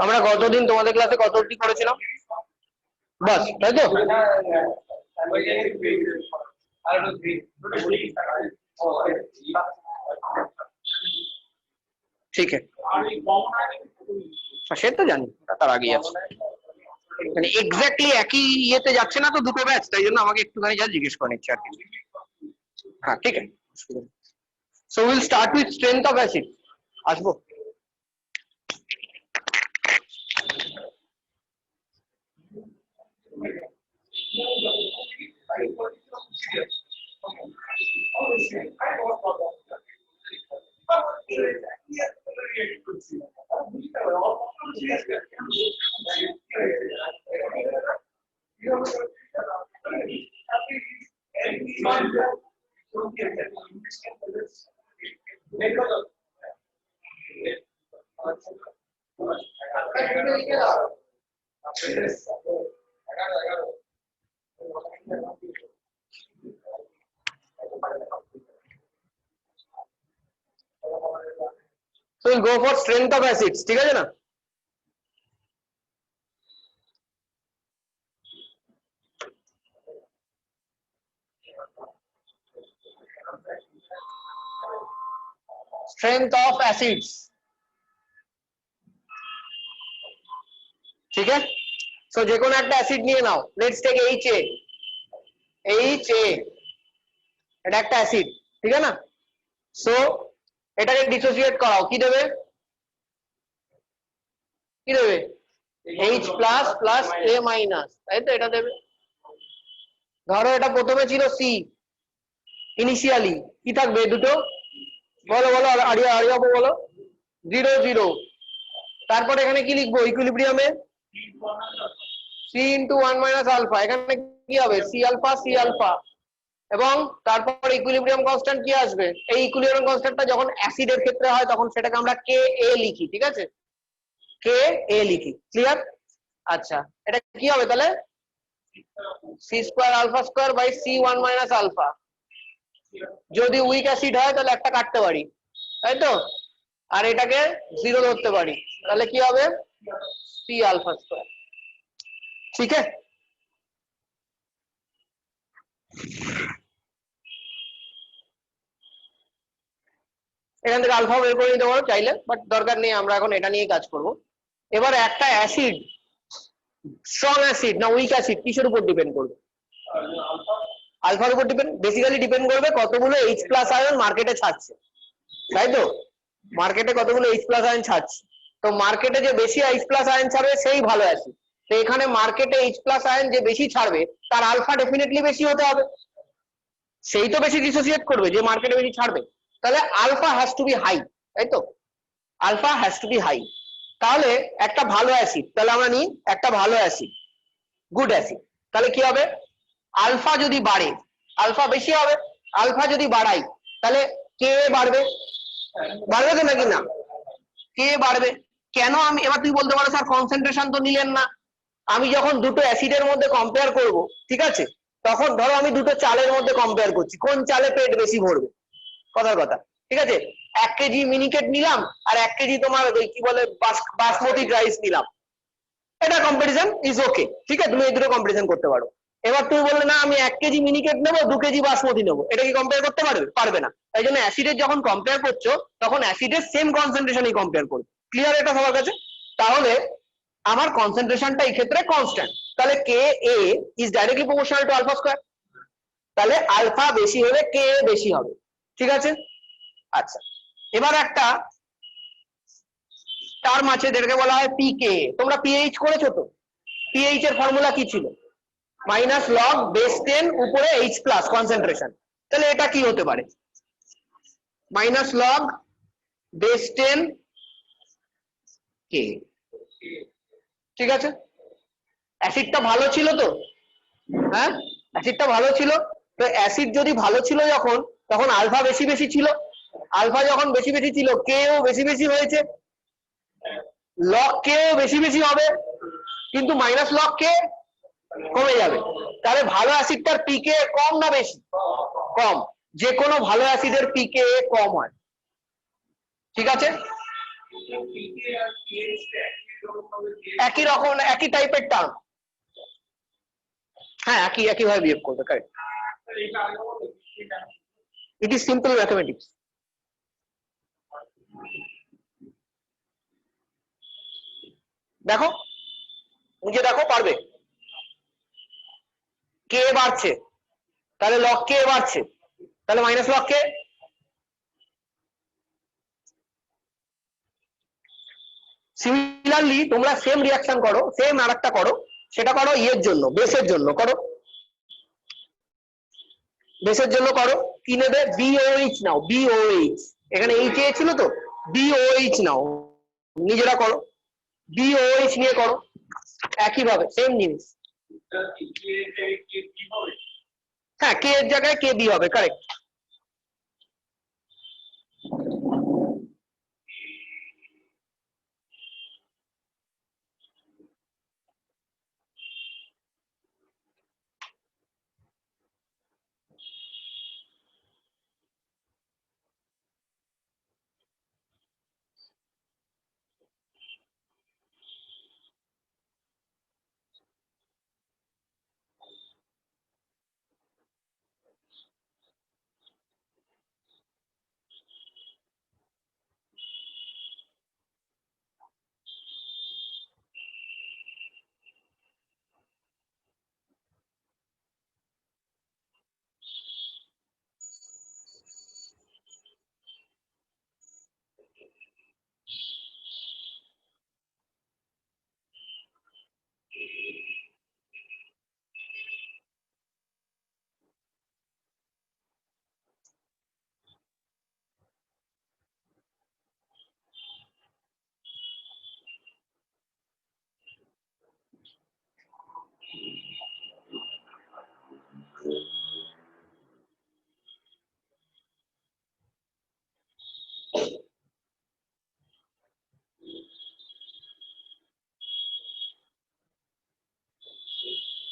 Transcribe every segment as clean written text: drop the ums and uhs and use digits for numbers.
আমরা গতদিন তোমাদের ক্লাসে কত অবধি করেছিলাম? বাস, তাই তো? ঠিক আছে, সে তো জানি, তার আগে আছে, মানে এক্স্যাক্টলি একই ইয়েতে যাচ্ছে না তো দুটো ব্যাচ, তাই জন্য আমাকে একটুখানি যা জিজ্ঞেস করে নিচ্ছে আর কি। হ্যাঁ ঠিক আছে, so will start with strength of acid. আসবো। So we'll go for strength of acids, ঠিক আছে না? Strength of acids, ঠিক আছে? So যে কোনো একটা অ্যাসিড নিয়ে নাও, let's take HA, এটা একটা অ্যাসিড, ঠিক আছে না? সো এটাকে ডিসোসিয়েট করাও, কি দেবে? কি দেবে? H plus plus A minus, তাই তো? এটা দেবে। ধরো এটা প্রথমে ছিল C, ইনিশিয়ালি কি থাকবে? দুটো, বলো বলো আরিয়া বলো। 0 0। তারপর এখানে কি লিখবো ইকুইলিব্রিয়ামে? C ইন্টু 1 মাইনাস আলফা, এখানে কি হবে? C alpha. এবং তারপর ইকুইলিব্রিয়াম কনস্ট্যান্ট কি আসবে? এই ইকুইলিব্রিয়াম কনস্ট্যান্টটা যখন অ্যাসিডের ক্ষেত্রে হয় তখন সেটাকে আমরা Ka লিখি, ঠিক আছে? Ka লিখি, ক্লিয়ার? আচ্ছা, এটা কি হবে তাহলে? C square alpha square by C 1 minus alpha. যদি উইক অ্যাসিড হয় তাহলে একটা কাটতে পারি, তাই তো? আর এটাকে 0 ধরতে পারি, তাহলে কি হবে? C আলফা স্কয়ার, ঠিক আছে? এখান থেকে আলফা বের করে নিতে পারো চাইলে, বাট দরকার নেই, আমরা এখন এটা নিয়ে কাজ করব। এবার একটা অ্যাসিড স্ট্রং অ্যাসিড না উইক অ্যাসিড কিসের উপর ডিপেন্ড করবে? আলফার উপর বেসিক্যালি ডিপেন্ড করবে কতগুলো H প্লাস আয়ন মার্কেটে ছাড়ছে, তাই তো? মার্কেটে কতগুলো H প্লাস আয়ন ছাড়ছে, তো মার্কেটে যে বেশি H প্লাস আয়ন ছাড়বে সেই ভালো অ্যাসিড। তো এখানে মার্কেটে H প্লাস আয়ন যে বেশি ছাড়বে তার আলফা ডেফিনেটলি বেশি হতে হবে, সেই তো বেশি ডিসোসিয়েট করবে যে মার্কেটে বেশি ছাড়বে, তাহলে alpha has to be high, তাই তো? Alpha has to be high. তাহলে একটা ভালো অ্যাসিড, তাহলে আমরা নিই একটা ভালো অ্যাসিড, গুড অ্যাসিড, তাহলে কি হবে? আলফা যদি বাড়ে আলফা বেশি হবে, আলফা যদি বাড়াই তাহলে কে বাড়বে, বাড়বে তো নাকি না? কে বাড়বে কেন? আমি এবার তুই বলতে পারো স্যার কনসেন্ট্রেশন তো নিলেন না। আমি যখন দুটো অ্যাসিডের মধ্যে কম্পেয়ার করব, ঠিক আছে, তখন ধরো আমি দুটো চালের মধ্যে কম্পেয়ার করছি, কোন চালে পেট বেশি ভরবে, কথার কথা, ঠিক আছে? 1 কেজি মিনিকেট নিলাম আর 1 কেজি তোমার কি বলে বাসমতি রাইস নিলাম, এটা কম্পারিজন ইজ ওকে, ঠিক আছে? তুমি এই দুটো কম্পারিজন করতে পারো। এবার তুমি বললে না আমি 1 কেজি মিনিকেট নেবো 2 কেজি বাসমতি নেবো, এটা কি কম্পেয়ার করতে পারবে? পারবে না। তাই জন্য অ্যাসিডের যখন কম্পেয়ার করছো তখন অ্যাসিডের সেম কনসেন্ট্রেশনই কম্পেয়ার করবে, ক্লিয়ার এটা সবার কাছে? তাহলে আমার কনসেন্ট্রেশনটা এই ক্ষেত্রে কনস্ট্যান্ট, তাহলে Ka is directly proportional to alpha square, তাহলে আলফা বেশি হবে Ka বেশি হবে, ঠিক আছে? আচ্ছা, এবার একটা টার্ম আছে যেটাকে বলা হয় পিকে, তোমরা পিএইচ করেছো তো? পিএইচ এর ফর্মুলা কি ছিল? মাইনাস লগ বেস 10 উপরে H প্লাস কনসেন্ট্রেশন। তাহলে এটা কি হতে পারে? মাইনাস লগ বেস 10 কে। ঠিক আছে, অ্যাসিডটা ভালো ছিল তো, হ্যাঁ অ্যাসিডটা ভালো ছিল। তো অ্যাসিড যদি ভালো ছিল যখন, তখন আলফা বেশি বেশি ছিল, আলফা যখন বেশি বেশি ছিল কেও বেশি বেশি হয়েছে, লগ কেও বেশি বেশি হবে, কিন্তু মাইনাস লগ কে কমে যাবে। তাহলে ভালো অ্যাসিডটার পিকে কম না বেশি? কম। যে কোনো ভালো অ্যাসিডের পিকে কম হয়। ঠিক আছে, একই রকম একই টাইপের টার্ম, হ্যাঁ একই একই ভাবে বিহেভ করবে, correct. It is simple mathematics. দেখো নিজে দেখো, পারবে। কে বাড়ছে, তাহলে লগ কে বাড়ছে, তাহলে মাইনাস লগ কে। সিমিলারলি তোমরা সেম রিয়াকশন করো, সেম আরেকটা করো, সেটা করো ইয়ের জন্য, বেসের জন্য করো, বেসের জন্য করো। কি নেবে? বিওএইচ নাও, বিওএইচ। এখানে এইচ এ ছিল তো, বিওএইচ নাও, নিজেরা করো, বিওএইচ নিয়ে করো, একই ভাবে সেম জিনিস। হ্যাঁ কে এর জায়গায় কে বি হবে, কারেক্ট।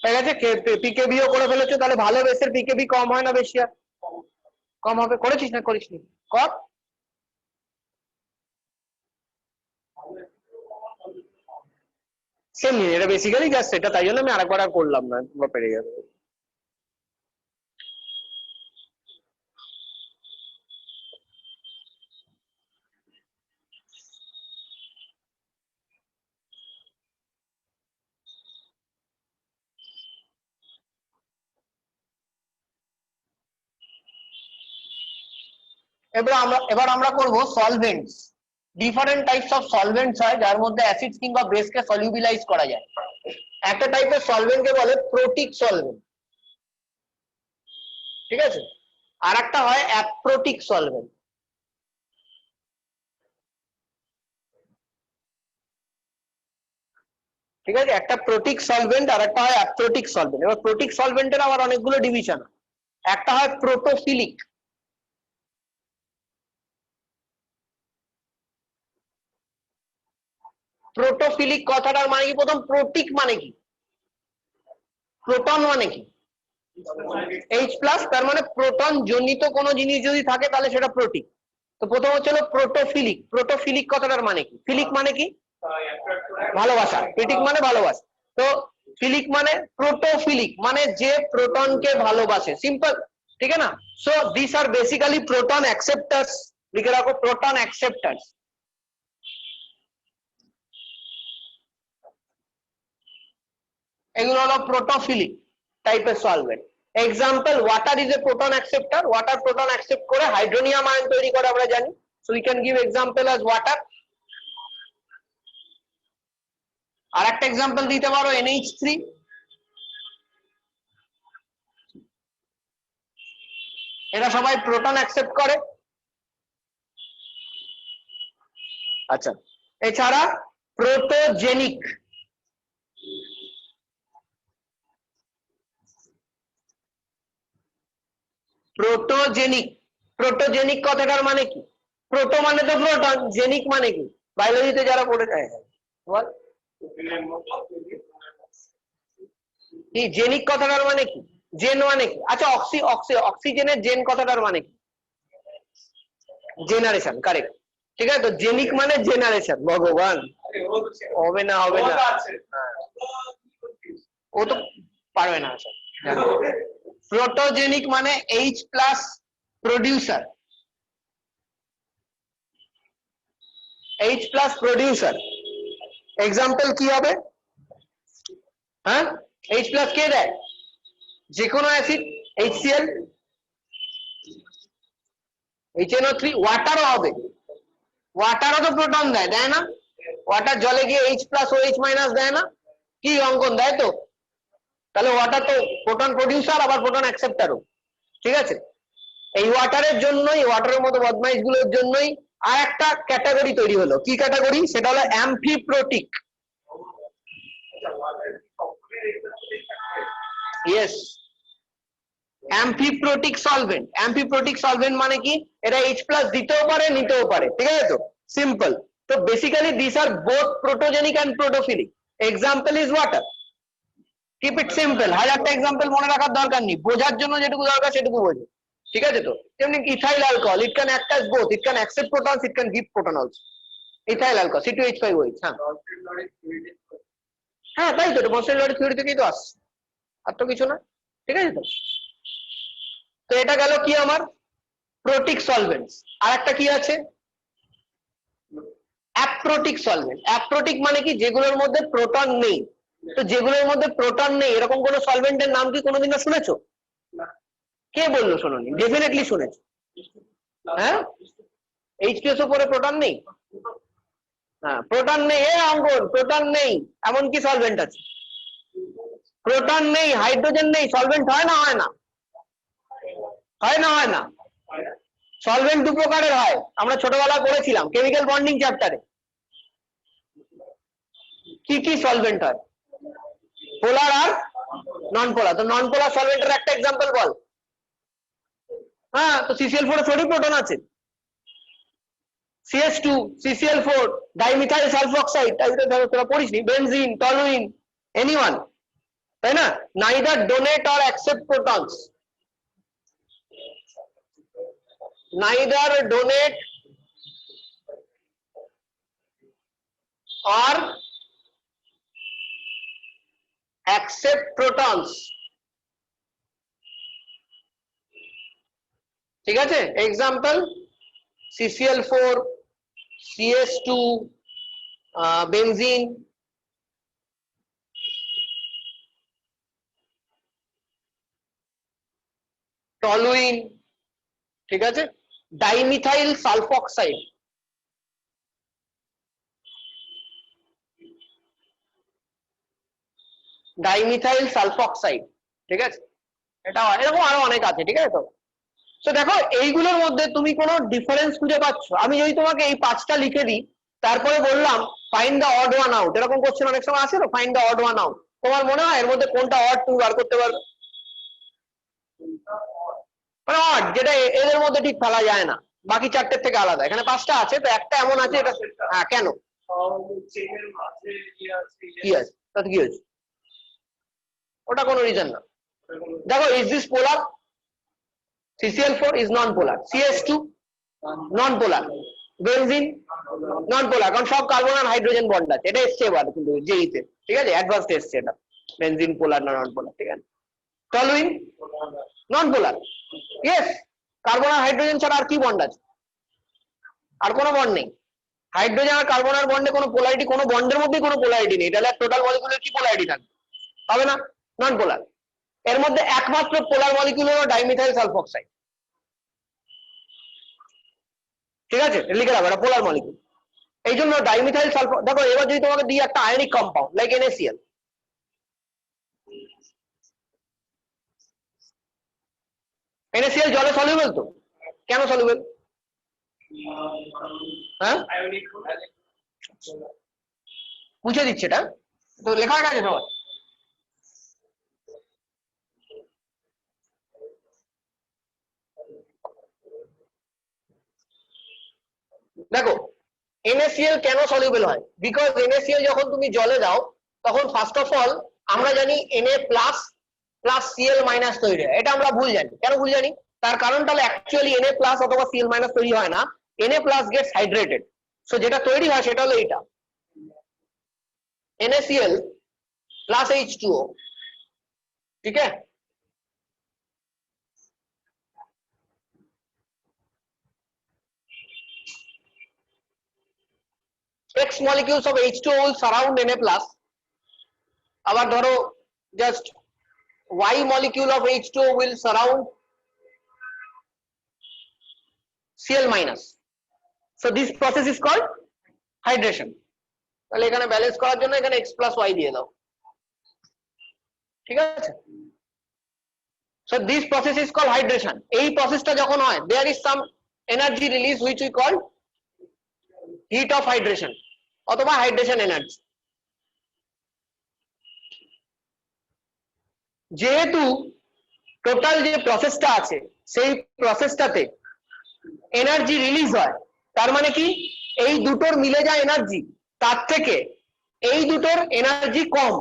ঠিক আছে, পিকেবিও করে ফেলেছো, তাহলে ভালো বেসের পিকেবি কম হয় না বেশি হয়? কম হবে। করেছিস না করিসনি? কর। সেম জিনিস, এটা বেসিক্যালি জাস্ট এটা, তাই জন্য আমি আরেকবার আর করলাম না, তোমরা পেরে যাবে। এবার আমরা করব সলভেন্টস। ডিফারেন্ট টাইপস অফ সলভেন্টস হয় যার মধ্যে অ্যাসিড কিংবা বেসকে সলিউবিলাইজ করা যায়। একটা টাইপের সলভেন্টকে বলে প্রোটিক সলভেন্ট, ঠিক আছে, আর একটা হয় অ্যাপ্রোটিক সলভেন্ট। ঠিক আছে, একটা প্রোটিক সলভেন্ট আর একটা হয় অ্যাপ্রোটিক সলভেন্ট। এবার প্রোটিক সলভেন্টের আবার অনেকগুলো ডিভিশন, একটা হয় প্রোটোফিলিক। প্রোটোফিলিক কথাটার মানে কি? প্রথম প্রোটিক মানে কি? প্রোটন মানে কি? এইচ প্লাস, তার মানে প্রোটন জনিত কোনো জিনিস যদি থাকে তাহলে সেটা প্রোটিক। তো প্রথম হচ্ছে হলো প্রোটোফিলিক। প্রোটোফিলিক কথাটার মানে কি? ফিলিক মানে কি? ভালোবাসা। ফিটিক মানে ভালোবাসা। তো ফিলিক মানে প্রোটোফিলিক মানে যে প্রোটনকে ভালোবাসে, সিম্পল। ঠিক আছে না? So this are basically proton acceptors. লিখে রাখো, প্রোটন অ্যাকসেপ্টার্স। এগুলো হলো প্রোটোফিলিক টাইপের solvent. Example, water is a proton acceptor. Water proton accept করে হাইড্রোনিয়াম আয়ন তৈরি করে, আমরা জানি। So we can give example as water. আর একটা এক্সাম্পল দিতে পারো NH3। এরা সবাই প্রোটন অ্যাকসেপ্ট করে। আচ্ছা, এছাড়া প্রোটোজেনিক, প্রোটোজেনিক, প্রোটোজেনিক কথাটার মানে কি? প্রোটো মানে তো প্রোটন, জেনিক মানে কি? বায়োলজিতে যারা পড়ে যায় বল কি জেনিক কথাটার মানে কি? জেন মানে কি? আচ্ছা, অক্সিজেনের জেন কথাটার মানে কি? Generation, correct. ঠিক আছে, তো জেনিক মানে জেনারেশন। ভগবান, হবে না হবে না, ও তো পারবে না। আচ্ছা, প্রোটোজেনিক মানে H plus producer, H plus producer. Example কি হবে? হ্যাঁ, এইচ প্লাস কে দেয়? যে কোনো অ্যাসিড, HCl, HNO3, ওয়াটারও হবে, ওয়াটারও তো প্রোটন দেয়, দেয় না? ওয়াটার জলে গিয়ে H প্লাস OH মাইনাস দেয় না? কি অঙ্কন দেয় তো? তাহলে ওয়াটার তো প্রোটন প্রডিউসার আবার প্রোটন অ্যাকসেপ্টারও। ঠিক আছে, এই ওয়াটারের জন্যই, ওয়াটারের মতো বদমাইশ গুলোর জন্যই আর একটা ক্যাটাগরি তৈরি হলো। কি ক্যাটাগরি? সেটা হলো amphiprotic. Yes, amphiprotic solvent. Amphiprotic solvent মানে কি? এরা H প্লাস দিতেও পারে, নিতেও পারে। ঠিক আছে, তো সিম্পল। তো basically this are both protogenic and protophilic. Example is water. Keep it simple, হাজারটা এক্সাম্পল মনে রাখার দরকার নেই, বোঝার জন্য যেটুকু দরকার সেটুকু বোঝো। ঠিক আছে, তো তেমনি ethyl alcohol, it can act as both, it can accept protons, it can give proton also. Ethyl alcohol C2H5OH। হ্যাঁ তাই তো, এটা মনস্টার লরি থিওরি থেকেই তো আসছে, আর তো কিছু না। ঠিক আছে, তো তো এটা গেল কি আমার প্রোটিক সলভেন্টস। আর একটা কি আছে? অ্যাপ্রোটিক সলভেন্ট। অ্যাপ্রোটিক মানে কি? যেগুলোর মধ্যে প্রোটন নেই। তো যেগুলোর মধ্যে প্রোটন নেই এরকম কোন সলভেন্টের নাম কি কোনোদিনও শুনেছো? কে বললো শোনোনি? ডেফিনেটলি শুনেছো। হ্যাঁ, H2SO পরে প্রোটন নেই? হ্যাঁ, প্রোটন নেই, এ অঙ্কন প্রোটন নেই এমন কি সলভেন্ট আছে? প্রোটন নেই, হাইড্রোজেন নেই, সলভেন্ট হয় না? হয় না? হয় না? হয় না? সলভেন্ট দু প্রকারের হয়, আমরা ছোটবেলায় পড়েছিলাম কেমিক্যাল বন্ডিং চ্যাপ্টারে। কি কি সলভেন্ট হয়? পোলার আর নন পোলার। তো নন পোলার সলভেন্টের একটা এক্সাম্পল বল। হ্যাঁ, তো CCl4 এ থোড়ি প্রোটন আছে? CH2, CCl4, ডাইমিথাইল সালফোক্সাইড, তোরা পড়িসনি? বেনজিন, টলুইন, এনিওয়ান, তাই না? Neither donate or accept protons, neither donate or accept protons। ঠিক আছে, example CCl4, CH2, benzene, toluene. ঠিক আছে, ডাইমিথাইল সালফোক্সাইড, ডাইমিথাইল সালফোক্সাইড। ঠিক আছে, এটা এরকম আরো অনেক আছে। ঠিক আছে, তো তো দেখো এইগুলোর মধ্যে তুমি কোনো ডিফারেন্স খুঁজে পাচ্ছ? আমি যদি তোমাকে এই 5টা লিখে দিই, তারপরে বললাম find the odd one out, এরকম কোশ্চেন অনেক সময় আসে না, find the odd one out, তোমার মনে হয় এর মধ্যে কোনটা অড তুমি বার করতে পারবে? মানে অড যেটা এদের মধ্যে ঠিক ফেলা যায় না, বাকি 4টের থেকে আলাদা। এখানে 5টা আছে, তো একটা এমন আছে এটা। হ্যাঁ, কেন? কি আছে তাতে? কি হয়েছে? ওটা কোনো রিজন না। দেখো, is this polar? CCl4 is non-polar, CH2 non-polar, benzene non-polar, কারণ সব কার্বন আর হাইড্রোজেন বন্ড আছে। এটা এসছে এবার কিন্তু জেইতে, ঠিক আছে, অ্যাডভান্স এসছে এটা, বেনজিন পোলার না নন-পোলার। ঠিক আছে, টলুইন নন-পোলার, ইয়েস, কার্বন আর হাইড্রোজেন ছাড়া আর কি বন্ড আছে? আর কোনো বন্ড নেই। হাইড্রোজেন আর কার্বন আর বন্ডে কোনো পোলারিটি, কোনো বন্ডের মধ্যে কোনো পোলারিটি নেই, তাহলে টোটাল মলিকুলের কি পোলারিটি থাকবে? হবে না, নন-পোলার। এর মধ্যে একমাত্র পোলার মলিকুল হলো ডাইমিথাইল সালফোক্সাইড। ঠিক আছে, লিখে রাখো, এটা পোলার মলিকুল। এই জন্য ডাইমিথাইল সালফো, দেখো এবার যদি তোমাকে দিই একটা ionic compound like NaCl, NaCl জলে সলিউবল তো, কেন সলিউবল? হ্যাঁ বুঝে দিচ্ছে, এটা তো লেখা আছে সবার। দেখো NaCl কেন সলিউবল হয়, বিকজ NaCl যখন তুমি জলে দাও তখন ফার্স্ট অফ অল আমরা জানি Na plus plus Cl minus তৈরি হয়, এটা আমরা ভুল জানি। কেন ভুল জানি? তার কারণটা হলো অ্যাকচুয়ালি Na প্লাস অথবা Cl মাইনাস তৈরি হয় না, Na plus gets hydrated. So যেটা তৈরি হয় সেটা হলো এটা NaCl प्लस H2O, ठीक है। X molecules of H2O will surround Na plus, আবার ধরো just Y molecule of H2O will surround Cl minus, so this process is called hydration। তাহলে এখানে ব্যালেন্স করার জন্য এখানে X plus Y দিয়ে দাও, ঠিক আছে। so this process is called hydration। এই প্রসেসটা যখন হয় there is some energy release which we call heat of hydration অথবা hydration energy। যেহেতু টোটাল যে প্রসেসটা আছে সেই প্রসেসটাতে এনার্জি রিলিজ হয়, তার মানে কি এই দুটোর মিলে যায় এনার্জি, তার থেকে এই দুটোর এনার্জি কম,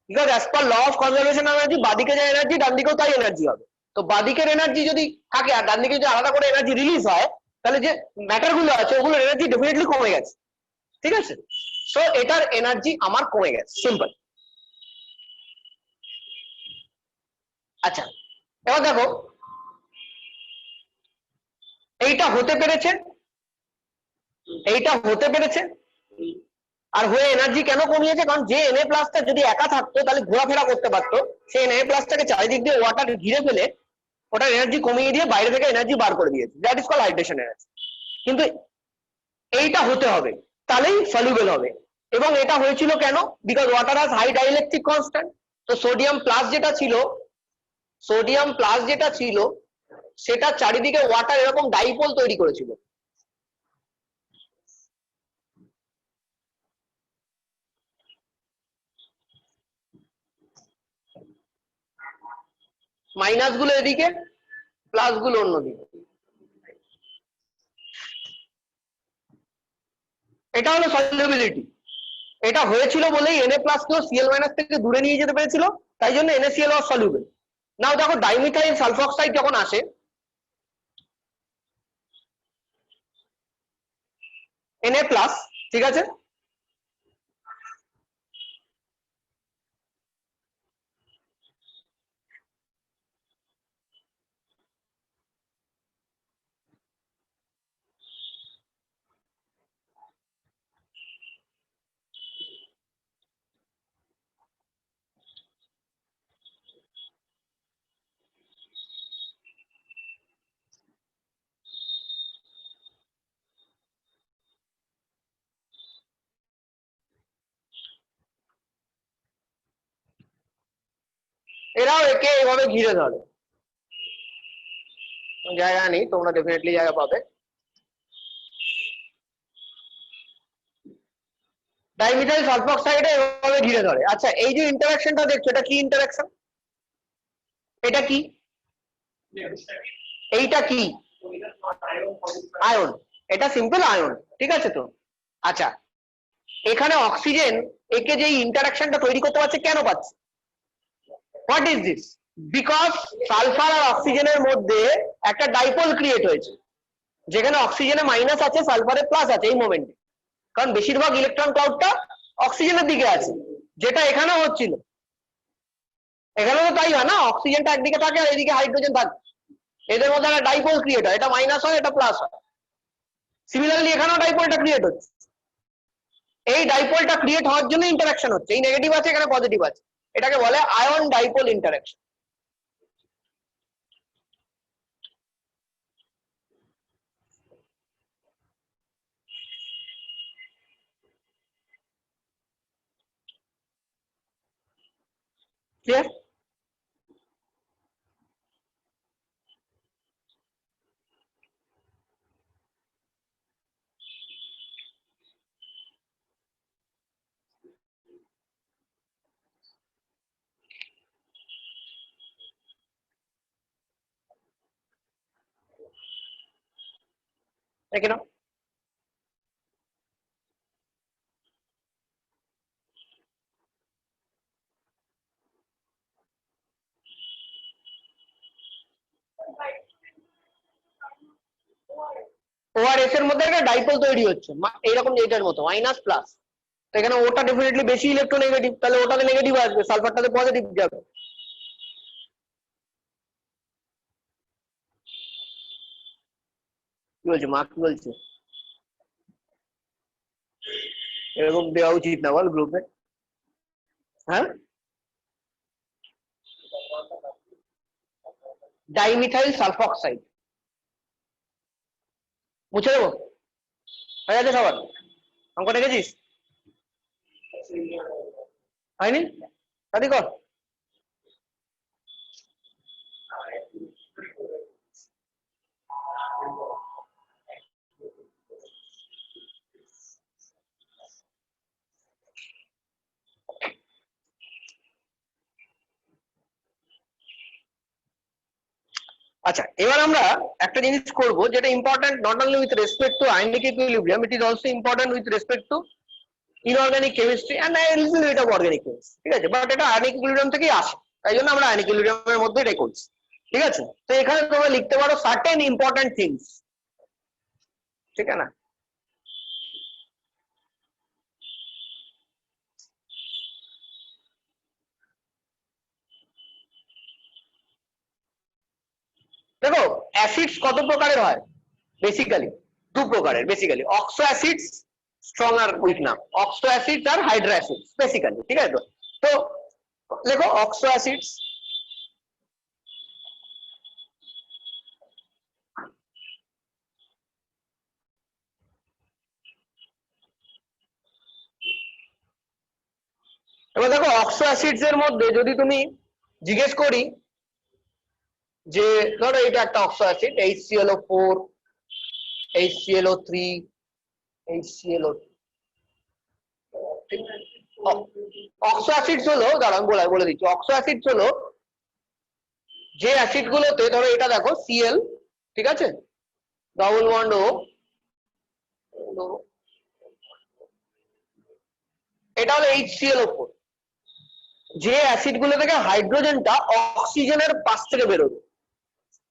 because as per law of conservation of energy বাদিকে যায় এনার্জি ডান দিকেও তাই এনার্জি হবে। তো বাদিকের এনার্জি যদি থাকে আর ডান দিকে যদি আলাদা করে এনার্জি রিলিজ হয় তাহলে যে ম্যাটার গুলো আছে ওগুলোর এনার্জি ডেফিনেটলি কমে গেছে, ঠিক আছে। সো এটার এনার্জি আমার কমে গেছে, সিম্পল। আচ্ছা এবার দেখো এইটা হতে পেরেছে, এইটা হতে পেরেছে, আর হয়ে এনার্জি কেন কমিয়েছে? কারণ যে Na প্লাসটা যদি একা থাকতো তাহলে ঘোরাফেরা করতে পারতো, সেই Na প্লাসটাকে চারিদিক দিয়ে ওয়াটার ঘিরে ফেলে ওটার এনার্জি কমিয়ে দিয়ে বাইরে থেকে এনার্জি বার করে দিয়েছে, that is call hydration energy. কিন্তু এইটা হতে হবে তাহলেই সলিউবল হবে, এবং এটা হয়েছিল কেন? Because water has high dielectric constant. তো সোডিয়াম প্লাস যেটা ছিল, সোডিয়াম প্লাস যেটা ছিল সেটা চারিদিকে ওয়াটার এরকম ডাইপোল তৈরি করেছিল। মাইনাস গুলো এদিকে, প্লাস গুলো অন্যদিকে। এটা হলো সলিউবিলিটি। এটা হয়েছিল বলেই Na প্লাস কেও Cl মাইনাস থেকে দূরে নিয়ে যেতে পেরেছিল, তাই জন্য NaCl ওয়াজ সলিউবল। নাও দেখো ডাইমিথাইল সালফোক্সাইড যখন আসে, Na প্লাস, ঠিক আছে, এরাও একে এভাবে ঘিরে ধরে, জায়গা নেই, তোমরা ডেফিনেটলি জায়গা পাবে। ডাইমিথাইল সালফোক্সাইডে এভাবে ঘিরে ধরে। আচ্ছা এই যে ইন্টারাকশনটা দেখছো এটা কি ইন্টারাকশন? এটা কি? এইটা কি? আয়ন, এটা সিম্পল আয়ন, ঠিক আছে তো। আচ্ছা এখানে অক্সিজেন একে যে ইন্টারাকশনটা তৈরি করতে পারছে কেন পাচ্ছে? What is this? Because sulphur আর অক্সিজেনের মধ্যে একটা ডাইপোল ক্রিয়েট হয়েছে, যেখানে অক্সিজেনে মাইনাস আছে সালফারে প্লাস আছে এই মোমেন্টে, কারণ বেশিরভাগ ইলেকট্রন ক্লাউডটা অক্সিজেনের দিকে আছে, যেটা এখানেও হচ্ছিল। এখানেও তো তাই হয় না, অক্সিজেনটা একদিকে থাকে আর এদিকে হাইড্রোজেন থাকে, এদের মধ্যে একটা ডাইপোল ক্রিয়েট হয়, এটা মাইনাস হয় এটা প্লাস হয়। সিমিলারলি এখানেও ডাইপোলটা ক্রিয়েট হচ্ছে, এই ডাইপোলটা ক্রিয়েট হওয়ার জন্য ইন্টারাকশন হচ্ছে, এই নেগেটিভ আছে এখানে পজিটিভ আছে, এটাকে বলে আয়ন ডাইপোল ইন্টারাকশন। ক্লিয়ার? দেখে নাও। ORS এর মধ্যে একটা ডাইপোল তৈরি হচ্ছে এইরকম এটার মতো মাইনাস প্লাস, এখানে ওটা ডেফিনেটলি বেশি ইলেকট্রোনেগেটিভ, তাহলে ওটাতে নেগেটিভ আসবে, সালফারটাতে পজিটিভ যাবে। কি বলছে মা, কি বলছে? এরকম দেওয়া উচিত না বল গ্রুপে? হ্যাঁ, ডাইমিথাইল সালফক্সাইড মুছে দেবো, হয়ে গেছে সবার? অঙ্ক দেখেছিস? হয়নি? তাই কর। আচ্ছা, এবার আমরা একটা জিনিস করব যেটা important not only with respect to ionic equilibrium, it is also important with respect to inorganic chemistry and little bit of organic chemistry, ঠিক আছে? বাট এটা আয়নিক ইকুইলিব্রিয়াম থেকেই আসে, তাই জন্য আমরা আয়নিক ইকুইলিব্রিয়ামের মধ্যে এটাই করছি, ঠিক আছে? তো এখানে তোমরা লিখতে পারো সার্টেন ইম্পর্টেন্ট থিংস, ঠিক আছে না? দেখো অ্যাসিডস কত প্রকারের হয়? বেসিক্যালি দু প্রকারের, বেসিক্যালি অক্সো অ্যাসিডস, স্ট্রং আর উইক না, অক্সো অ্যাসিডস আর হাইড্রো অ্যাসিডস বেসিক্যালি, ঠিক আছে? তো দেখো অক্সো অ্যাসিডস, এবার দেখো অক্সো অ্যাসিডস এর মধ্যে যদি তুমি জিজ্ঞেস করি যে ধরো এটা একটা oxo acid HClO4, HClO3, HClO, oxo acids হলো, দাঁড়ান বলে দিচ্ছি, অক্সো অ্যাসিডস হলো যে অ্যাসিড গুলোতে, ধরো এটা দেখো Cl, ঠিক আছে, ডবল বন্ড O, এটা হলো HClO4, যে অ্যাসিড গুলো থেকে হাইড্রোজেনটা অক্সিজেনের পাশ থেকে বেরোবে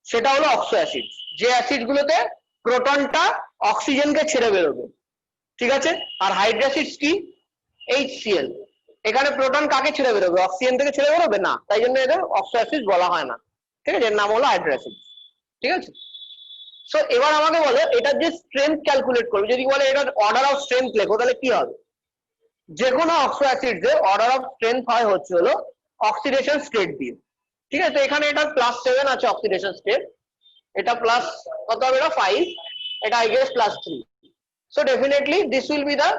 সেটা হলো অক্সো অ্যাসিড, যে অ্যাসিড গুলোতে প্রোটনটা অক্সিজেনকে ছেড়ে বেরোবে, ঠিক আছে? আর হাইড্রো অ্যাসিডস কি? HCl, এখানে প্রোটন কাকে ছেড়ে বেরোবে? অক্সিজেন থেকে ছেড়ে বেরোবে না, তাই জন্য এদের অক্সো অ্যাসিড বলা হয় না, ঠিক আছে? এর নাম হলো হাইড্রো অ্যাসিড, ঠিক আছে? সো এবার আমাকে বলো এটার যে স্ট্রেংথ ক্যালকুলেট করবে, যদি বলে এটার অর্ডার অফ স্ট্রেংথ লেখো, তাহলে কি হবে? যে কোনো অক্সো অ্যাসিড এর অর্ডার অফ স্ট্রেংথ হয় হচ্ছে হলো অক্সিডেশন স্টেট দিয়ে, ঠিক আছে? তো এখানে এটা +7 আছে অক্সিডেশন স্টেট, এটা প্লাস কত হবে? এটা 5, এটা I guess +3, so definitely this will be the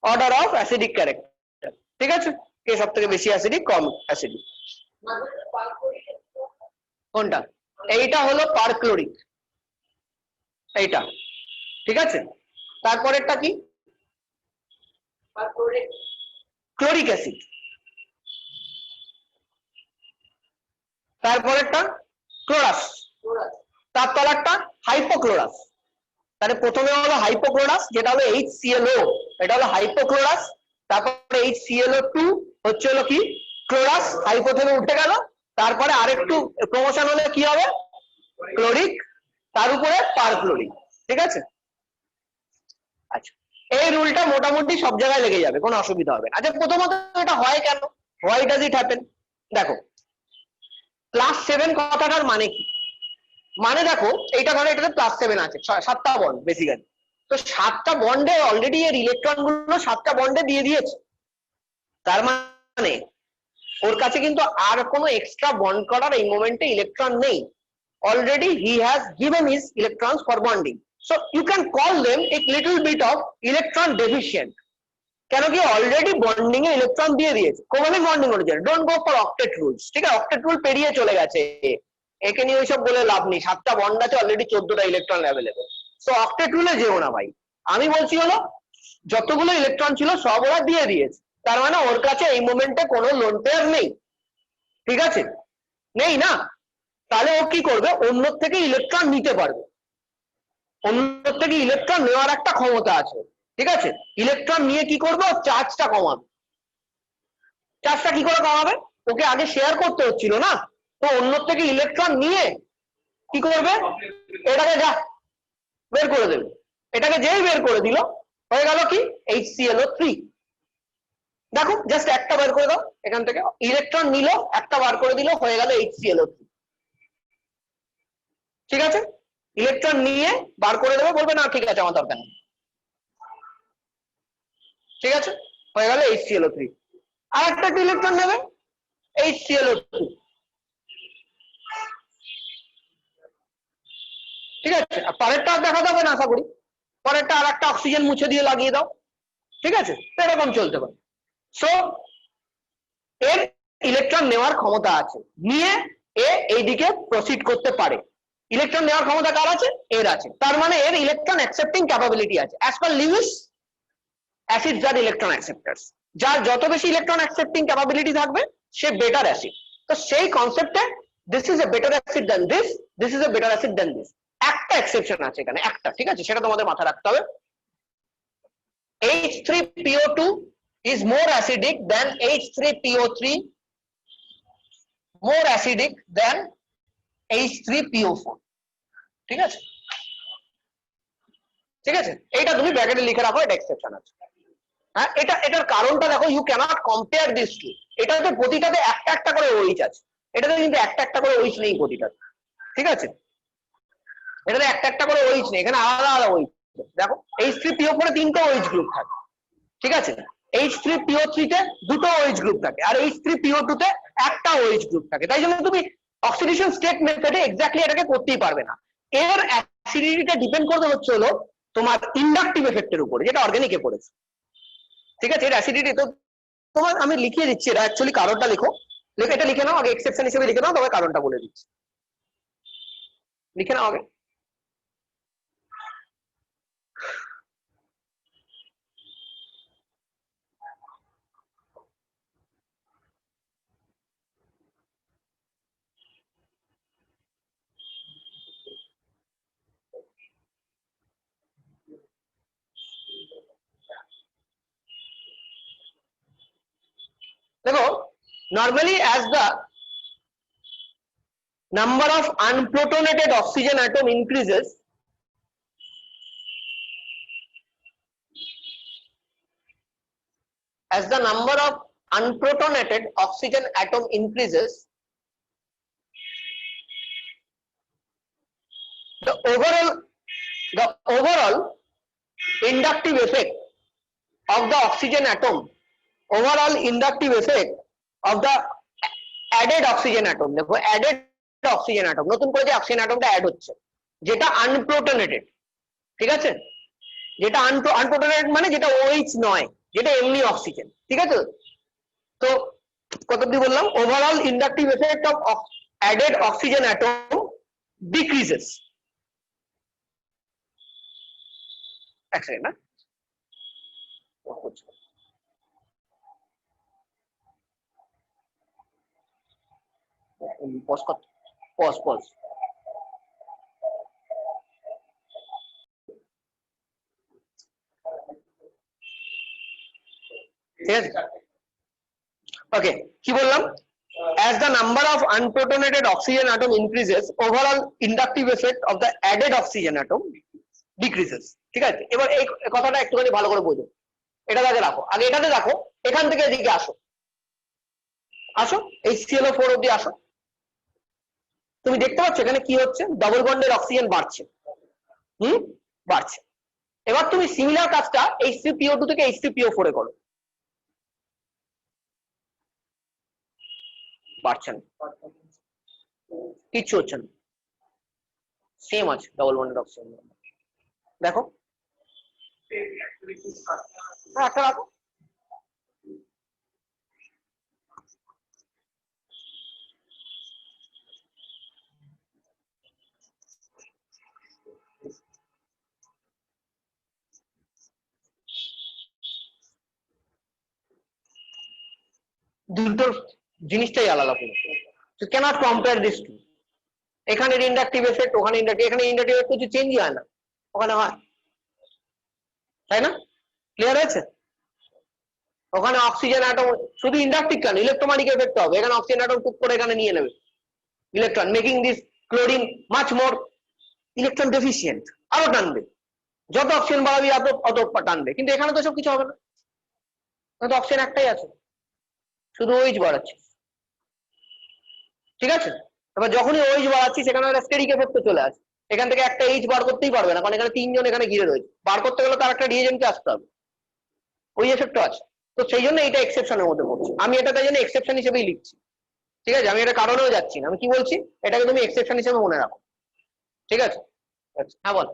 order of acidic character, ঠিক আছে? কে সব থেকে বেশি অ্যাসিডিক, কম অ্যাসিডিক? কোনটা? এইটা হলো পারক্লোরিক, এইটা, ঠিক আছে? তারপরেরটা কি? Chloric acid. তারপরেরটা ক্লোরাস, তার তলারটা হাইপোক্লোরাস। তাহলে প্রথমে হলো হাইপোক্লোরাস যেটা হলো HClO, এটা হলো হাইপোক্লোরাস, তারপরে HClO2 হচ্ছে হলো কি? ক্লোরাস, হাইপো থেকে উঠে গেল, তারপরে আরেকটু প্রমোশন হলে কি হবে? ক্লোরিক, তার উপরে পারক্লোরিক, ঠিক আছে? আচ্ছা, এই রুলটা মোটামুটি সব জায়গায় লেগে যাবে, কোনো অসুবিধা হবে না। আচ্ছা, প্রথমত এটা হয় কেন? Why does it happen? দেখো +7 কথাটার মানে কি? মানে দেখো এইটা ধরো এটাতে +7 আছে, 7টা বন্ড বেসিক্যালি, তো 7টা বন্ডে অলরেডি এর ইলেকট্রন গুলো 7টা বন্ডে দিয়ে দিয়েছে, তার মানে ওর কাছে কিন্তু আর কোনো এক্সট্রা বন্ড করার এই মোমেন্টে ইলেকট্রন নেই, already he has given his electrons for bonding, so you can call them a little bit of electron deficient, কেন কি অলরেডি বন্ডিং এ ইলেকট্রন দিয়ে দিয়েছে, কোভালেন্ট বন্ডিং করেছে, don't go for octet rules, ঠিক আছে? অক্টেট রুল পেরিয়ে চলে গেছে, একে নিয়ে ওইসব বলে লাভ নেই, 7টা বন্ড আছে, অলরেডি 14টা ইলেকট্রন অ্যাভেলেবেল, সো অক্টেট রুলে যেও না ভাই। আমি বলছি হলো যতগুলো ইলেকট্রন ছিল সব ওরা দিয়ে দিয়েছে, তার মানে ওর কাছে এই মোমেন্টে কোনো লোন পেয়ার নেই, ঠিক আছে? নেই না, তাহলে ও কি করবে? অন্য থেকে ইলেকট্রন নিতে পারবে, অন্য থেকে ইলেকট্রন নেওয়ার একটা ক্ষমতা আছে, ঠিক আছে? ইলেকট্রন নিয়ে কি করবে, চার্জটা কমাবে। চার্জটা কি করে কমাবে, ওকে আগে শেয়ার করতে হচ্ছিল না, তো অন্য থেকে ইলেকট্রন নিয়ে কি করবে, এটাকে যা বের করে দেবে। এটাকে যেই বের করে দিল, হয়ে গেল কি HClO3। দেখো জাস্ট একটা বের করে দাও এখান থেকে, ইলেকট্রন নিল একটা বার করে দিল, হয়ে গেল HClO3। ঠিক আছে, ইলেকট্রন নিয়ে বার করে দেবে, বলবে না ঠিক আছে আমার দরকার নেই। ঠিক আছে, হয়ে গেল HClO3। আর একটা ইলেকট্রন নেবে, HClO2। ঠিক আছে, আর পরেরটা দেখা যাবে না আশা করি, পরেরটা আর একটা অক্সিজেন মুছে দিয়ে লাগিয়ে দাও। ঠিক আছে, এরকম চলতে পারে। সো এর ইলেকট্রন নেওয়ার ক্ষমতা আছে, নিয়ে এ এইদিকে প্রসিড করতে পারে। ইলেকট্রন নেওয়ার ক্ষমতা কার আছে, এর আছে, তার মানে এর ইলেকট্রন অ্যাকসেপ্টিং ক্যাপাবিলিটি আছে। অ্যাজ পার লিউইস, অ্যাসিডস আর ইলেকট্রন অ্যাকসেপ্টার্স, যার যত বেশি ইলেকট্রন অ্যাকসেপ্টিং ক্যাপাবিলিটি থাকবে সে বেটার অ্যাসিড। তো সেই কনসেপ্টে this is a better acid than this, this is a better acid than this. একটা এক্সেপশন আছে এখানে, একটা, ঠিক আছে, সেটা তোমাদের মাথায় রাখতে হবে। H3PO2 is more acidic than H3PO3, more acidic than H3PO4। ঠিক আছে, ঠিক আছে, এইটা তুমি ব্র্যাকেটে লিখে রাখো, এটা এক্সেপশন আছে। হ্যাঁ, এটার কারণটা দেখো, you can't compare this two. এটাতে প্রতিটাতে একটা একটা করে OH আছে, এটাতে কিন্তু একটা একটা করে OH নেই প্রতিটাতে। ঠিক আছে, এটাতে একটা একটা করে OH নেই, এখানে আলাদা আলাদা OH। দেখো H3PO4 এ 3টে OH গ্রুপ থাকে, ঠিক আছে, H3PO3 তে 2টো OH গ্রুপ থাকে, আর H3PO2 তে একটা OH গ্রুপ থাকে। তাই জন্য তুমি অক্সিডেশন স্টেট মেথডে এক্স্যাক্টলি এটাকে করতেই পারবে না। এর অ্যাসিডিটিটা ডিপেন্ড করতে হচ্ছে হলো তোমার ইন্ডাকটিভ এফেক্টের উপরে, যেটা অর্গানিকে পড়েছে। ঠিক আছে, এর অ্যাসিডিটি তো তোমার আমি লিখিয়ে দিচ্ছি, এটা অ্যাকচুয়ালি কারণটা লিখো, এটা লিখে নাও আগে, এক্সেপশন হিসেবে লিখে নাও, তবে কারণটা বলে দিচ্ছি, লিখে নাও আগে। দেখো, normally as the number of unprotonated oxygen atom increases, as the number of unprotonated oxygen atom increases, the overall inductive effect of the oxygen atom, overall inductive effect of the added oxygen atom, দেখো added oxygen atom, নতুন করে যে oxygen অ্যাটমটা add হচ্ছে, যেটা আনপ্রোটনেটেড, ঠিক আছে, যেটা আনপ্রোটনেটেড মানে যেটা OH নয়, যেটা এমনি অক্সিজেন, ঠিক আছে। তো কত অব্দি বললাম, overall inductive effect of added oxygen atom decreases. এক সেকেন্ড না, পজ পজ পজ। ঠিক আছে, ওকে, কি বললাম, as the number of unprotonated oxygen atom increases, overall inductive effect of the added oxygen atom decreases। ঠিক আছে, এবার এই কথাটা একটুখানি ভালো করে বোঝো, এটা আগে রাখো, আগে এটাতে রাখো, এখান থেকে এদিকে আসো, আসো HClO4 অব্দি আসো। তুমি দেখতে পাচ্ছ এখানে কি হচ্ছে, ডবল বন্ডের অক্সিজেন বাড়ছে, বাড়ছে। এবার তুমি সিমিলার কাজটা H3PO2 থেকে H3PO4 এ করো, বাড়ছে না, কিচ্ছু হচ্ছে না, সেম আছে ডবল বন্ডের অক্সিজেন। দেখো একটা রাখো, দুটো জিনিসটাই আলাদা পুরো, you cannot compare this two। এখানে ইন্ডাকটিভ এফেক্ট, ওখানে ইন্ডাকটিভ, এখানে ইন্ডাকটিভ এফেক্ট কিছু চেঞ্জই হয় না, ওখানে হয়, তাই না? ক্লিয়ার হয়েছে? ওখানে অক্সিজেন অ্যাটম শুধু ইন্ডাকটিভ কেন, ইলেকট্রোম্যাগনেটিক এফেক্ট হবে, এখানে অক্সিজেন অ্যাটম টুক করে এখানে নিয়ে নেবে electron, making this chlorine much more electron deficient, আরো টানবে, যত অক্সিজেন বাড়াবি অত টানবে, কিন্তু এখানে তো সব কিছু হবে না, তো অক্সিজেন একটাই আছে, শুধু ওইচ বাড়াচ্ছে, ঠিক আছে? এবার যখনই ওইচ বাড়াচ্ছি সেখানে একটা স্টেরিক এফেক্ট চলে আসে, এখান থেকে একটা এইচ বার করতেই পারবে না, কারণ এখানে তিনজন এখানে ঘিরে রয়েছে, বার করতে গেলে তার একটা রিএজেন্টকে আসতে হবে, ওই এফেক্টটা আছে। তো সেই জন্য এটা এক্সেপশনের মধ্যে পড়ছে, আমি এটা তাই জন্য এক্সেপশন হিসেবেই লিখছি, ঠিক আছে? আমি এটা কারণেও যাচ্ছি না, আমি কি বলছি এটাকে তুমি এক্সেপশন হিসেবে মনে রাখো, ঠিক আছে? আচ্ছা, হ্যাঁ বল,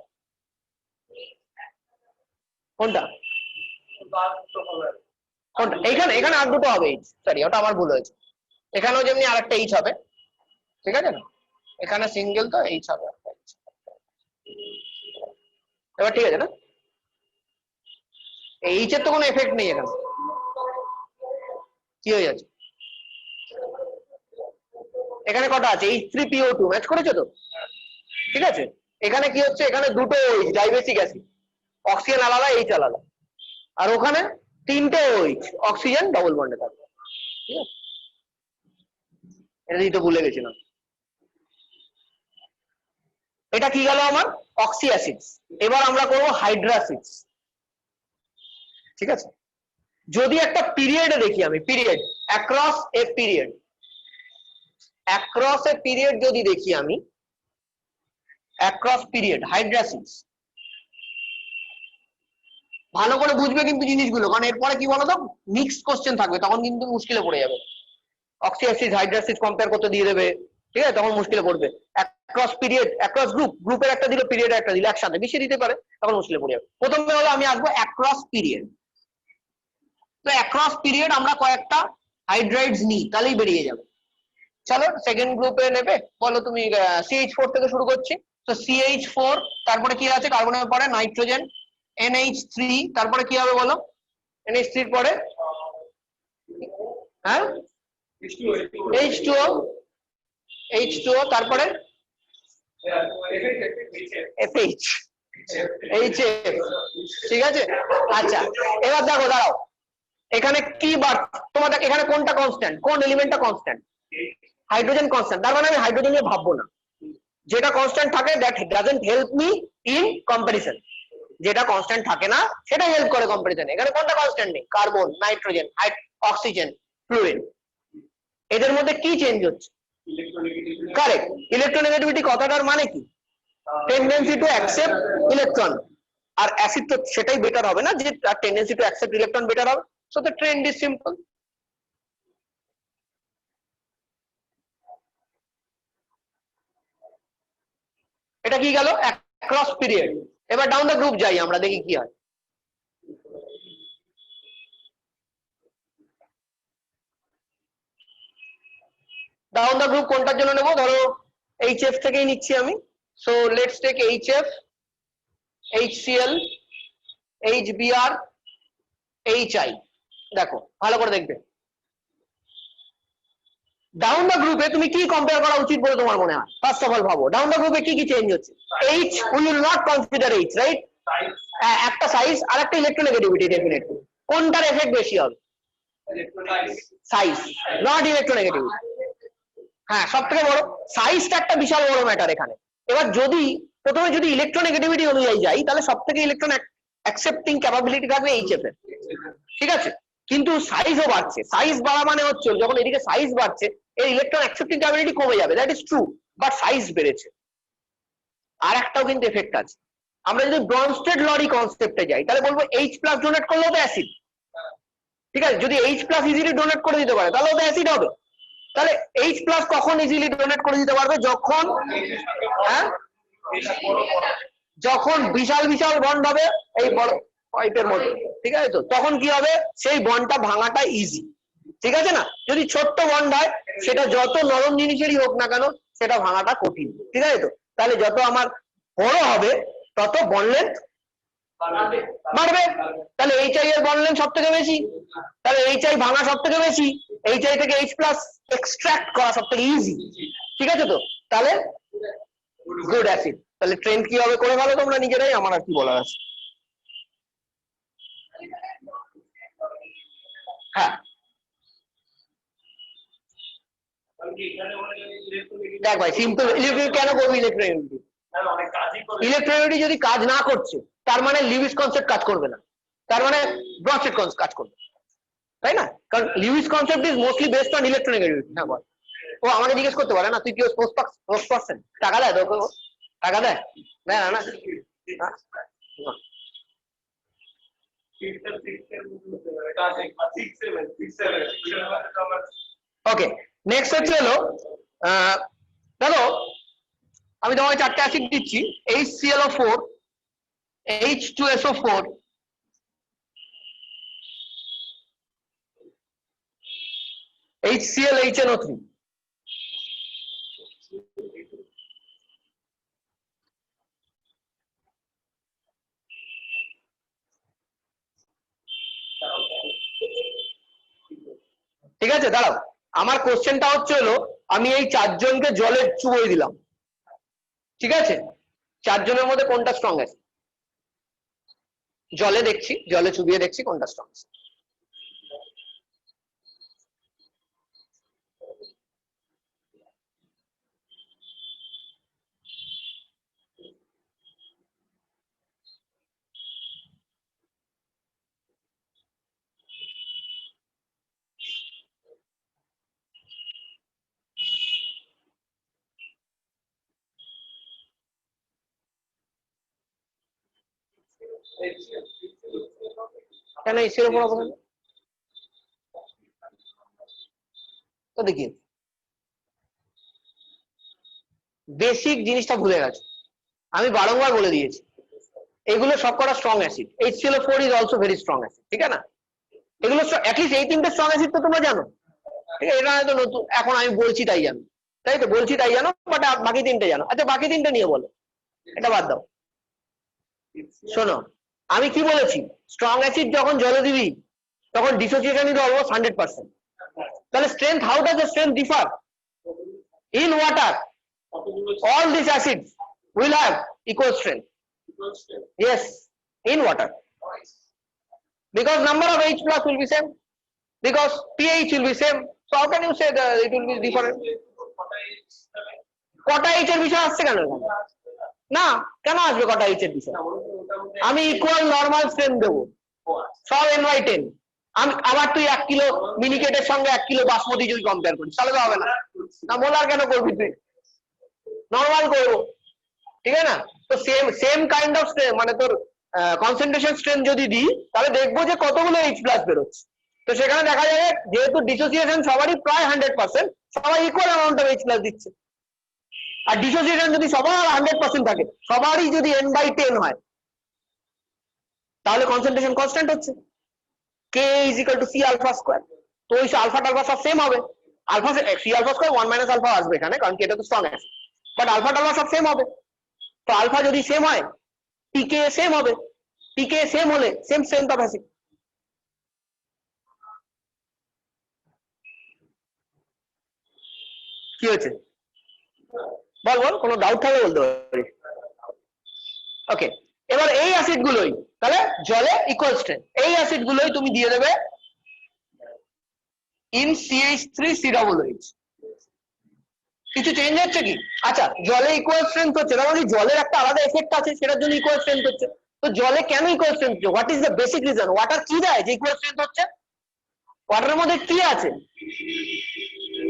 কোনটা কোনটা? এখানে এখানে আর দুটো হবে এইচ, সরি ওটা আমার ভুল হয়েছে, এখানেও যেমনি আরেকটা এইচ হবে, ঠিক আছে না? এখানে সিঙ্গেল তো এইচ হবে, এবার ঠিক আছে না? এইচ এর তো কোনো এফেক্ট নেই এখানে, কি হয়ে যাচ্ছে এখানে কটা আছে, H3PO2 ম্যাচ করেছো তো, ঠিক আছে? এখানে কি হচ্ছে, এখানে দুটো এইচ ডাইবেসিক অ্যাসিড, অক্সিজেন আলাদা এইচ আলাদা, আর ওখানে তিনটে এইচ, অক্সিজেন ডবল বন্ডে থাকবে, ঠিক আছে? এটা দিতে ভুলে গেছিলাম। এটা কি গেল আমার অক্সি অ্যাসিডস, এবার আমরা করবো হাইড্রাসিডস, ঠিক আছে? যদি একটা পিরিয়ডে দেখি আমি, period across a period, across a period যদি দেখি আমি, অ্যাক্রস পিরিয়ড হাইড্রাসিডস, ভালো করে বুঝবে কিন্তু জিনিসগুলো, কারণ এরপরে কি বলতো মিক্সড কোশ্চেন থাকবে, তখন কিন্তু মুশকিলে পড়ে যাবে, অক্সি অ্যাসিড হাইড্রাসিড কম্পেয়ার করতে দিয়ে দেবে, ঠিক আছে? তখন মুশকিলে পড়বে। অ্যাক্রস পিরিয়ড, অ্যাক্রস গ্রুপ, গ্রুপের একটা দিল পিরিয়ড একটা দিল একসাথে মিশিয়ে দিতে পারে, তখন মুশকিলে পড়ে যাবে। প্রথমে হলো আমি আসবো অ্যাক্রস পিরিয়ড, তো অ্যাক্রস পিরিয়ড আমরা কয়েকটা হাইড্রাইডস নিই তাহলেই বেরিয়ে যাবে। চলো সেকেন্ড গ্রুপে নেবে, বলো তুমি CH4 থেকে শুরু করছি, তো CH4, তারপরে কি আছে কার্বনের পরে নাইট্রোজেন, NH3, তারপরে কি হবে বলো, NH3 এর পরে হ্যাঁ H2O, H2O, তারপরে FH, HF, ঠিক আছে? আচ্ছা এবার দেখো দাঁড়াও, এখানে কি বার তোমাদের, এখানে কোনটা কনস্ট্যান্ট, কোন এলিমেন্টটা কনস্ট্যান্ট? হাইড্রোজেন কনস্ট্যান্ট, তার মানে আমি হাইড্রোজেন নিয়ে ভাববো না, যেটা কনস্ট্যান্ট থাকে that doesn't help me in comparison, যেটা কনস্ট্যান্ট থাকে না সেটা হেল্প করে কম্পারিজনে। এখানে কোনটা কনস্ট্যান্ট নেই, কার্বন, নাইট্রোজেন, অক্সিজেন, ফ্লুরিন, এদের মধ্যে কি চেঞ্জ হচ্ছে? কারেক্ট, ইলেকট্রোনেগেটিভিটি কথাটার মানে কি, টেন্ডেন্সি টু অ্যাকসেপ্ট ইলেকট্রন, আর অ্যাসিড তো সেটাই বেটার হবে না, যে tendency to accept electron better হবে, so the trend is simple. এটা কি গেল অ্যাক্রস পিরিয়ড, এবার ডাউন দ্য গ্রুপ যাই আমরা, দেখি কি হয়। ডাউন দ্য গ্রুপ কোনটার জন্য নেবো, ধরো HF থেকেই নিচ্ছি আমি, so let's take HF, HCl, HBr, HI, দেখো ভালো করে দেখবে ডাউন দ্য গ্রুপে তুমি কি কম্পেয়ার করা উচিত বলে তোমার মনে হয়? ফার্স্ট অফ অল ভাবো ডাউন দ্য গ্রুপে কি কি চেঞ্জ হচ্ছে। H we will not consider H, right? একটা সাইজ আর একটা ইলেকট্রোনেগেটিভিটি, ডেফিনেটলি কোনটার এফেক্ট বেশি হবে? Size, not electronegativity. হ্যাঁ সব থেকে বড় সাইজটা একটা বিশাল বড় ম্যাটার এখানে। এবার যদি প্রথমে যদি ইলেকট্রোনেগেটিভিটি অনুযায়ী যাই, তাহলে সব থেকে ইলেকট্রন অ্যাকসেপ্টিং ক্যাপাবিলিটি থাকবে HF এর, ঠিক আছে? কিন্তু সাইজও বাড়ছে, সাইজ বাড়া মানে হচ্ছে যখন এদিকে সাইজ বাড়ছে এর ইলেকট্রন অ্যাকসেপ্টিং ক্যাপাবিলিটি কমে যাবে, that is true, but size বেড়েছে। আর একটাও কিন্তু এফেক্ট আছে, আমরা যদি ব্রনস্টেড লরি কনসেপ্টে যাই তাহলে বলবো H+ ডোনেট করলেও তো অ্যাসিড, ঠিক আছে? যদি H+ ইজিলি ডোনেট করে দিতে পারে তাহলে তো অ্যাসিড হবে। তাহলে H+ কখন ইজিলি ডোনেট করে দিতে পারবে? যখন হ্যাঁ যখন বিশাল বিশাল বন্ড হবে এই বড় পাইপের মধ্যে, ঠিক আছে? তো তখন কি হবে, সেই বন্ডটা ভাঙাটা ইজি, ঠিক আছে না? যদি ছোট্ট বন্ড হয় সেটা যত নরম জিনিসেরই হোক না কেন সেটা ভাঙাটা কঠিন, ঠিক আছে? তো তাহলে যত আমার বড় হবে তত বন্ড লেন্থ বাড়বে, তাহলে HI এর বন্ড লেন্থ সব থেকে বেশি, তাহলে HI ভাঙা সব থেকে বেশি, HI থেকে H+ এক্সট্রাক্ট করা সব থেকে ইজি, ঠিক আছে? তো তাহলে গুড অ্যাসিড, তাহলে ট্রেন্ড কি হবে করে ভালো তোমরা নিজেরাই, আমার আর কি বলার আছে। হ্যাঁ দেখ ভাই, সিম্পল ইলেকট্রনিক কেন করবি? ইলেকট্রনিক যদি কাজ না করছে তার মানে লিউইস কনসেপ্ট কাজ করবে না, তার মানে ব্রডশেড কাজ করবে, তাই না? কারণ Lewis concept is mostly based on electronic activity. হ্যাঁ বল। ও আমাকে জিজ্ঞেস করতে পারে না তুই কি স্পোর্টস পারসন, টাকা দেয় তোকে? টাকা দেয় না না? ওকে, নেক্সট হচ্ছে হলো দেখো আমি তোমাকে 4টে অ্যাসিড দিচ্ছি, HClO4, H2SO4, HCl HNO3। ঠিক আছে, দাঁড়াও, আমার কোশ্চেনটা হচ্ছে হলো আমি এই 4জনকে জলে চুবিয়ে দিলাম, ঠিক আছে? 4জনের মধ্যে কোনটা স্ট্রং আছে? জলে দেখছি, জলে চুবিয়ে দেখছি কোনটা স্ট্রং আছে। কেন HCl পড়াবো না? তো দেখি বেসিক জিনিসটা ভুলে গেছে, আমি বারংবার বলে দিয়েছি এগুলো সবকটা strong acid. HClO4 is also very strong acid, ঠিক আছে না? এগুলো অ্যাটলিস্ট এই 3টে স্ট্রং অ্যাসিড তো তোমরা জানো, ঠিক আছে? এটা হয়তো নতুন, এখন আমি বলছি তাই জানো, তাই তো বলছি তাই জানো, বাট বাকি 3টে জানো। আচ্ছা বাকি 3টে নিয়ে বলো, এটা বাদ দাও। শোনো আমি কি বলেছি, স্ট্রং অ্যাসিড যখন জলে দিবি তখন ডিসোসিয়েশন ইজ অলমোস্ট 100%। তাহলে strength, how does the strength differ? In water all these acids will have equal strength. Yes, in water, because number of H plus will be same, because pH will be same. So how can you say that it will be different? কটা H এর বিষয় আসছে কেন? না কেন আসবে কটা H এর বিষয়? আমি ইকুয়াল নরমাল স্ট্রেংথ দেবো, সব N/10। আমি আবার তুই 1 কিলো মিনিকেটের সঙ্গে 1 কিলো বাসমতি যদি কম্পেয়ার করিস তাহলে তো হবে না। না মোলার কেন করবি তুই? নরমাল করবো, ঠিক আছে না? তো সেম কাইন্ড অফ মানে তোর কনসেন্ট্রেশন স্ট্রেন্থ যদি দিই তাহলে দেখবো যে কতগুলো H প্লাস বেরোচ্ছে। তো সেখানে দেখা যাবে যেহেতু ডিসোসিয়েশন সবারই প্রায় 100%, সবাই equal amount of H plus দিচ্ছে। আর ডিসোসিয়েশন যদি সবার 100% থাকে, সবারই যদি N/10 হয়, তাহলে কনসেন্ট্রেশন কনস্ট্যান্ট হচ্ছে, K is equal to C alpha square। তো ওই আলফা টালফা সব সেম হবে, alpha C alpha square 1 minus alpha আসবে এখানে, কারণ কি এটা তো স্ট্রং আছে, বাট আলফা টালফা সব সেম হবে। তো আলফা যদি সেম হয় পিকে সেম হবে, পিকে সেম হলে সেম স্ট্রেংথ অফ অ্যাসিড। কি হয়েছে বল বল, কোনো ডাউট থাকলে বলতে পারি। ওকে, এবার এই অ্যাসিড গুলোই তাহলে জলে ইকুয়াল স্ট্রেংথ, এই অ্যাসিড গুলোই তুমি দিয়ে দেবে ইন CH3COOH। কিছু চেঞ্জ হচ্ছে কি? আচ্ছা জলে ইকুয়াল স্ট্রেংথ হচ্ছে, তার মানে জলের একটা আলাদা এফেক্ট আছে, সেটার জন্য ইকুয়াল স্ট্রেংথ হচ্ছে। তো জলে কেন ইকুয়াল স্ট্রেংথ হচ্ছে? What is the basic reason? Water কি দেয় যে ইকুয়াল স্ট্রেংথ হচ্ছে? ওয়াটারের মধ্যে কি আছে?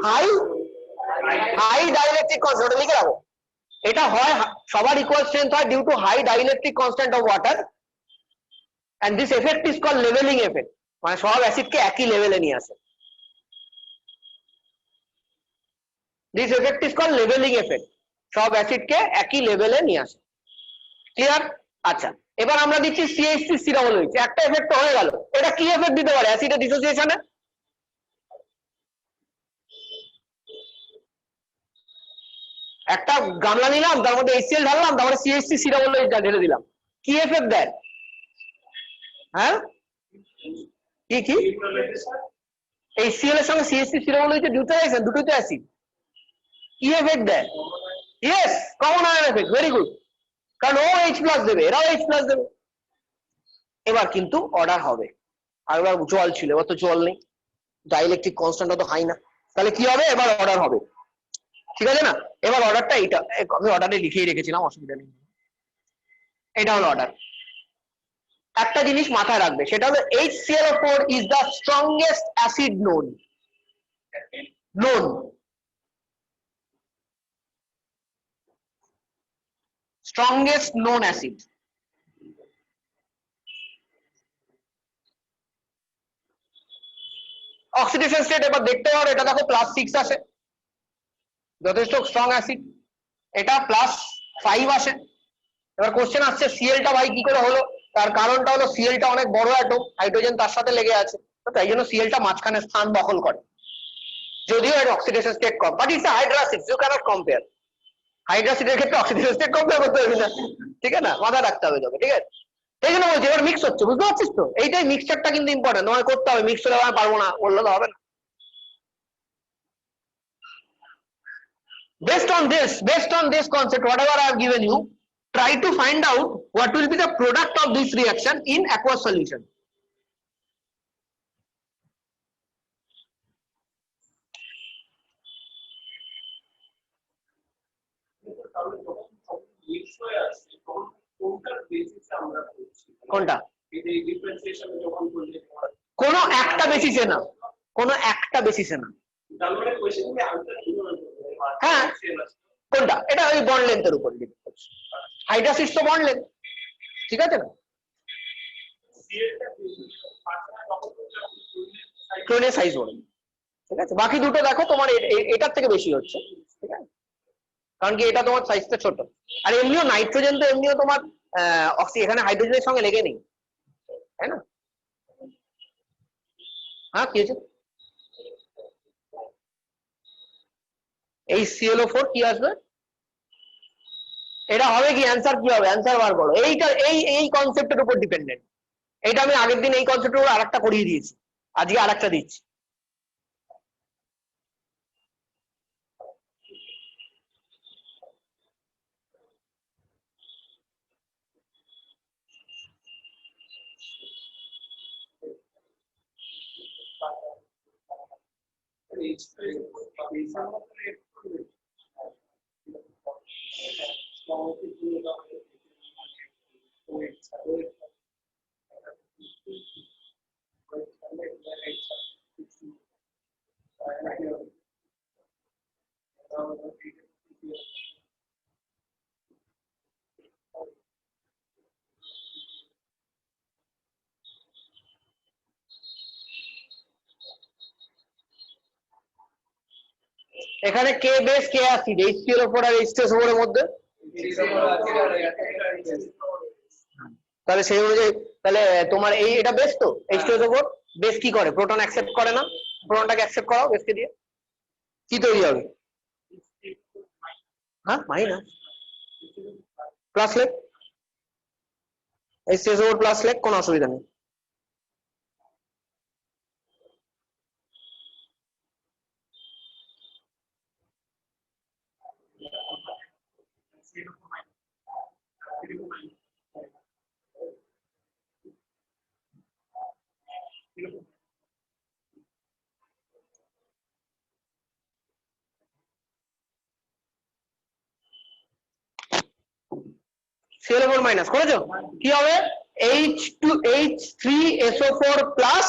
হাই ডাইইলেকট্রিক কনস্ট্যান্ট, লিখে রাখো। এটা হয় সবার ইকুয়াল স্ট্রেংথ হয় due to high dielectric constant of water, and this effect is called levelling effect, মানে সব অ্যাসিডকে একই লেভেলে নিয়ে আসে। This effect is called levelling effect, সব অ্যাসিডকে একই লেভেলে নিয়ে আসে। ক্লিয়ার? আচ্ছা এবার আমরা দিচ্ছি CH3COOH, একটা এফেক্ট হয়ে গেল। এটা কি এফেক্ট দিতে পারে অ্যাসিডের ডিসোসিয়েশনে? একটা গামলা নিলাম, তার মধ্যে HCl ঢাললাম, তারপরে CH3COOH ঢেলে দিলাম, কি এফেক্ট দেয়? হ্যাঁ কি কি? HCl এর সঙ্গে CH3COOH এর ডিউটারাইজেশন, দুটোই তো অ্যাসিড, কি এফেক্ট দেয়? Yes, common ion effect, very good. কারণ ও H প্লাস দেবে, এরাও H প্লাস দেবে। এবার কিন্তু অর্ডার হবে। আর এবার জল ছিল, এবার তো জল নেই, ডাইলেকট্রিক কনস্ট্যান্ট তো হাই না, তাহলে কি হবে, এবার অর্ডার হবে, ঠিক আছে না। এবার অর্ডারটা এইটা, আমি অর্ডারে লিখেই রেখেছিলাম, অসুবিধা নেই। এটা হলো অর্ডার। একটা জিনিস মাথায় রাখবে, সেটা হলো HClO4 is the strongest acid known. Strongest known acid. Oxidation state এবার দেখতে পারো, এটা দেখো +6 আসে, যথেষ্ট স্ট্রং অ্যাসিড। এটা +5 আসে। এবার কোশ্চেন আসছে সিএলটা ভাই কি করে হলো, তার কারণটা হলো সিএলটা অনেক বড় অ্যাটম, হাইড্রোজেন তার সাথে লেগে আছে, তো তাই জন্য সিএলটা মাঝখানে স্থান দখল করে, যদিও এর অক্সিডেশন স্টেট কম, but it's hydracid, you can't compare. হাইড্রাসিডের ক্ষেত্রে অক্সিডেশন স্টেট কম্পেয়ার করতে হবে না, ঠিক আছে না, মাথায় রাখতে হবে তোকে, ঠিক আছে। সেই জন্য বলছি এবার মিক্স হচ্ছে, বুঝতে পারছিস তো, এইটাই মিক্সচারটা কিন্তু ইম্পর্টেন্ট, তোমায় করতে হবে, মিক্স হলে আমি পারবো না বললে তো হবে না। Based on this concept, whatever I have given you, try to find out what will be the product of this reaction in aqueous solution. কোনটা? কোনো একটা বেসিসে না, কোনো একটা বেসিসে না। হ্যাঁ, কোনটা? এটা ওই বন্ড লেন্থের উপর ডিপেন্ড করছে, হাইড্রাসিস তো বন্ড লেন্থ, ঠিক আছে না। ক্লোরিনের সাইজ বড়, ঠিক আছে, বাকি দুটো দেখো তোমার এটার থেকে বেশি হচ্ছে, ঠিক আছে, কারণ কি এটা তোমার সাইজটা ছোট। আর এমনিও নাইট্রোজেন তো এমনিও তোমার এখানে হাইড্রোজেনের সঙ্গে লেগে নেই, তাই না। হ্যাঁ, কি হয়েছে, HClO4 কি আসবে, এটা হবে কি, অ্যান্সার কি হবে, অ্যান্সার বার করো, এইটা এই কনসেপ্টের উপর ডিপেন্ডেন্ট। এটা আমি আগের দিন এই কনসেপ্টের উপর আরেকটা করিয়ে দিয়েছি, আজকে আরেকটা দিচ্ছি। এখানে কে বেস কে অ্যাসিড, HClO4 আর H2SO4 এর মধ্যে, তাহলে সেই অনুযায়ী তাহলে তোমার এটা বেস তো, H2SO4 বেস কি করে, প্রোটন অ্যাকসেপ্ট করে না, প্রোটনটাকে অ্যাকসেপ্ট করাও বেসকে দিয়ে, কি তৈরি হবে, হ্যাঁ minus plus leg, H2SO4 plus leg, কোনো অসুবিধা নেই। ClO4 মাইনাস করেছো, কি হবে, H3SO4 plus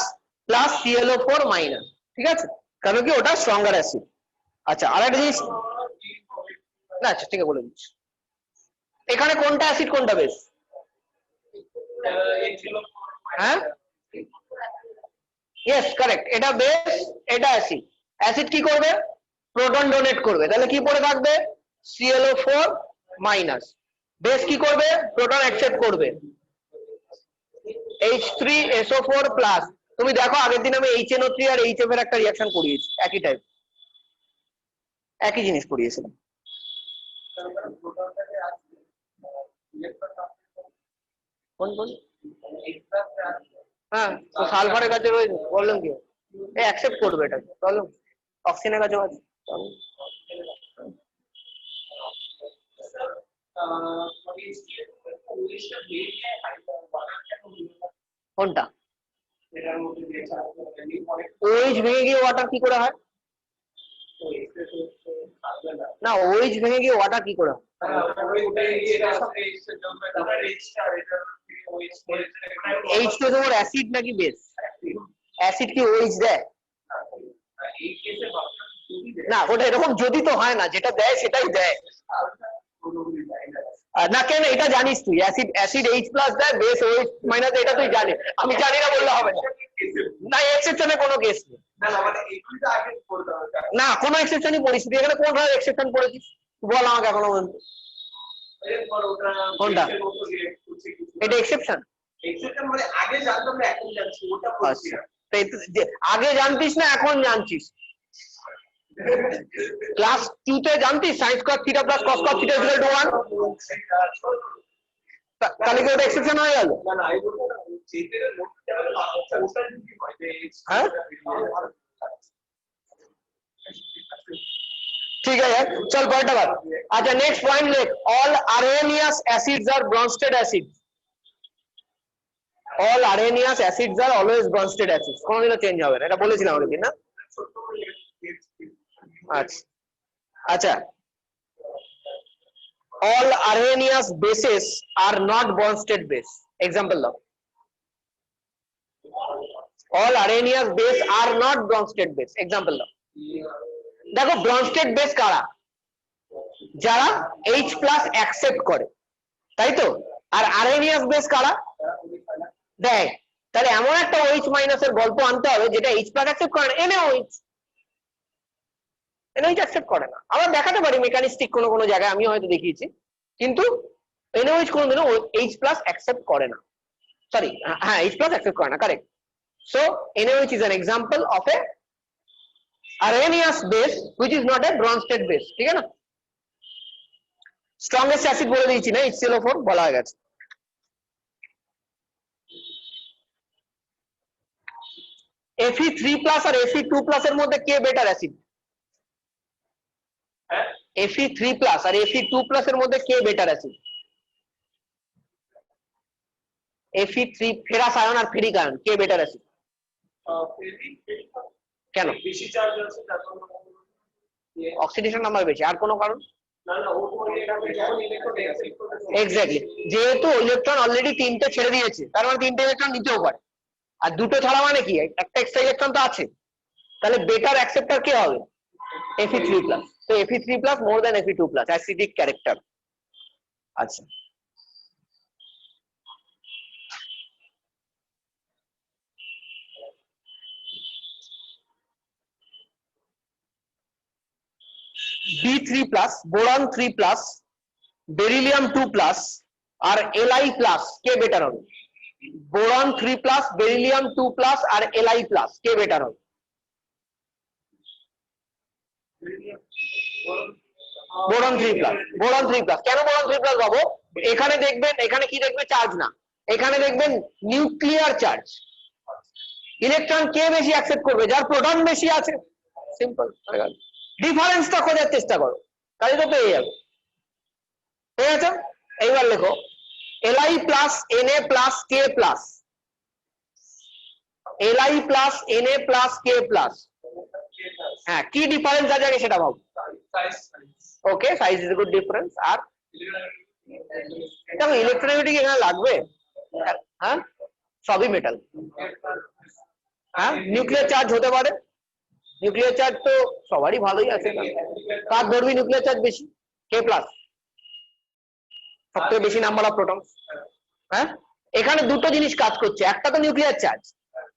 plus ClO4 minus, ঠিক আছে, কারণ কি ওটা স্ট্রঙ্গার অ্যাসিড। আচ্ছা আর একটা জিনিস, না আচ্ছা ঠিক আছে বলে দিচ্ছি, এখানে কোনটা অ্যাসিড কোনটা বেস, হ্যাঁ ইয়েস কারেক্ট, এটা বেস এটা অ্যাসিড, অ্যাসিড কি করবে, প্রোটন ডোনেট করবে, তাহলে কি পড়ে থাকবে, ClO4 মাইনাস, বেস কি করবে, প্রোটন অ্যাকসেপ্ট করবে, H3SO4 প্লাস। তুমি দেখো আগের দিন আমি HNO3 আর HF এর একটা রিঅ্যাকশন করিয়েছি, একই টাইপ, একই জিনিস করিয়েছিলাম। কোন কোন, হ্যাঁ তো সালফারের কাছে রয়েছে, প্রবলেম কি, এ অ্যাকসেপ্ট করবে এটা, প্রবলেম অক্সিজেনের কাছেও আছে। কোনটা ওএইচ ভেঙে গিয়ে ওয়াটার কি করে হয় না ওএইচ ভেঙে গিয়ে ওয়াটার কি করে হয় এইচ তো তোমার অ্যাসিড নাকি বেস অ্যাসিড কি ওএইচ দেয় না ওটা এরকম যদি তো হয় না যেটা দেয় সেটাই দেয় না কেন এটা জানিস তুই অ্যাসিড অ্যাসিড এইচ প্লাস দেয় বেস ওএইচ মাইনাস এটা তুই জানিস আমি জানি না বললে হবে না না এক্সেপশনে কোনো কেস নেই না কোনো এক্সেপশনই পড়িস তুই এখানে কোন ধরনের এক্সেপশন পড়েছিস বল আমাকে এখনো পর্যন্ত কোনটা এটা এক্সেপশন মানে আগে জানতাম না এখন জানছি ওটা বলছি আগে জানতিস না এখন জানছিস ক্লাস 2 তে জানতিস sin square theta plus cos square theta equal to 1 তাহলে কি ওটা এক্সেপশন হয়ে গেল না না এই বলতে না চেতের মোটটা ওটা যদি হয় যে হ্যাঁ ठीक है यार चल पॉइंट बात अच्छा नेक्स्ट पॉइंट लिख all Arrhenius acids are Bronsted acids all Arrhenius acids are always Bronsted acids কোনদিনও চেঞ্জ হবে না এটা বলেছিলাম আগের না আচ্ছা আচ্ছা all areneous bases are not bronsted base example দাও all areneous base are not bronsted base example দাও দেখো ব্রনস্টেড বেস কারা যারা H প্লাস অ্যাকসেপ্ট করে তাই তো আর আরেনিয়াস বেস কারা দেখ তাহলে এমন একটা OH মাইনাস এর গল্প আনতে হবে যেটা H প্লাস অ্যাকসেপ্ট করে না NaOH অ্যাকসেপ্ট করে না আবার দেখাতে পারি মেকানিস্টিক কোনো জায়গায় আমি হয়তো দেখিয়েছি কিন্তু NaOH কোনোদিনও H প্লাস অ্যাকসেপ্ট করে না সরি হ্যাঁ H প্লাস অ্যাকসেপ্ট করে না correct so NaOH is an example of a areneous base which is not a bronsted base ঠিক আছে না স্ট্রংগেস্ট অ্যাসিড বলে দিয়েছি না HClO4 বলা হয়ে গেছে Fe3+ আর Fe2+ এর মধ্যে কে বেটার অ্যাসিড Fe3+ আর Fe2+ এর মধ্যে কে better acid Fe3 ferrous ion আর ফেরিক আয়ন কে বেটার অ্যাসিড কেন বেশি চার্জ আছে তারপর অক্সিডেশন নাম্বার বেশি আর কোনো কারণ না না ও তো এটা যখন ইলেকট্রন অ্যাসিড এক্স্যাক্টলি যেহেতু ইলেকট্রন অলরেডি তিনটে ছেড়ে দিয়েছে তার মানে তিনটে ইলেকট্রন নিতেও পারে আর দুটো ছাড়া মানে কি একটা এক্সট্রা ইলেকট্রন তো আছে তাহলে বেটার অ্যাকসেপ্টর কে হবে Fe3+ তো Fe3+ more than Fe2+ acidic character আচ্ছা B3+, boron 3+, beryllium 2+ আর Li+ কে বেটার হবে boron 3+, beryllium 2+ আর Li+ কে বেটার হবে boron 3+, কেন boron 3+ পাবো এখানে দেখবেন এখানে কি দেখবে চার্জ না এখানে দেখবেন নিউক্লিয়ার চার্জ ইলেকট্রন কে বেশি অ্যাকসেপ্ট করবে যার প্রোটন বেশি আছে সিম্পল ডিফারেন্সটা খোঁজার চেষ্টা করো তাহলে তো পেয়ে যাবে ঠিক আছে এইবার লেখো Li plus Na plus K plus Li plus Na plus K plus হ্যাঁ কি ডিফারেন্স আছে আগে সেটা ভাবো okay size is a good difference আর দেখো ইলেকট্রোনেগেটিভ এখানে লাগবে হ্যাঁ সবই মেটাল হ্যাঁ নিউক্লিয়ার চার্জ হতে পারে নিউক্লিয়ার চার্জ তো সবারই ভালোই আছে কার ধরবি নিউক্লিয়ার চার্জ বেশি K প্লাস সবথেকে বেশি নাম্বার অফ প্রোটন হ্যাঁ এখানে দুটো জিনিস কাজ করছে একটা তো নিউক্লিয়ার চার্জ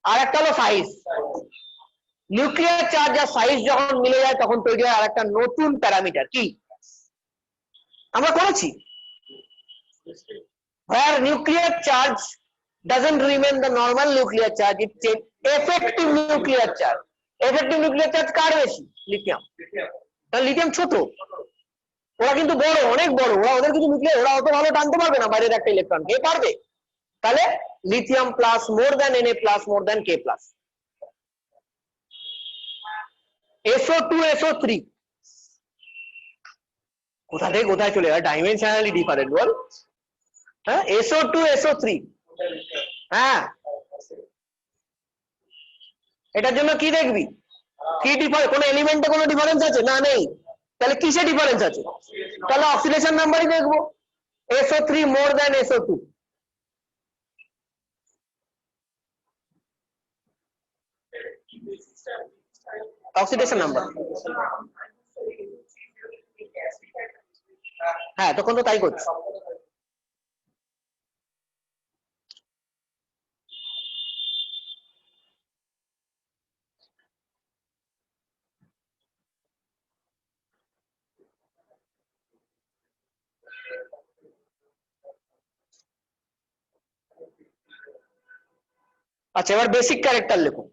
আর একটা হলো সাইজ নিউক্লিয়ার চার্জ আর সাইজ যখন মিলে যায় তখন তৈরি হয় আরেকটা নতুন প্যারামিটার কি আমরা করেছি where nuclear charge doesn't remain the normal nuclear charge it change effective nuclear charge effective nuclear charge কার বেশি লিথিয়াম তাহলে লিথিয়াম ছোট ওরা কিন্তু বড় অনেক বড় ওদের কিছু নিউক্লিয়ার ওরা অত ভালো টানতে পারবে না বাইরের একটা ইলেকট্রন কে পারবে তাহলে lithium plus more than Na plus more than K plus SO2 SO3 কোথা থেকে কোথায় চলে যায় ডাইমেনশনালি ডিফারেন্ট বল হ্যাঁ SO2 SO3 হ্যাঁ এটার জন্য কি দেখবি কি কোনো এলিমেন্টে কোনো ডিফারেন্স আছে না নেই তাহলে কিসে ডিফারেন্স আছে তাহলে অক্সিডেশন নাম্বারই দেখবো SO3 more than SO2 oxidation number হ্যাঁ তখন তো তাই করছে আচ্ছা এবার বেসিক ক্যারেক্টার লিখুন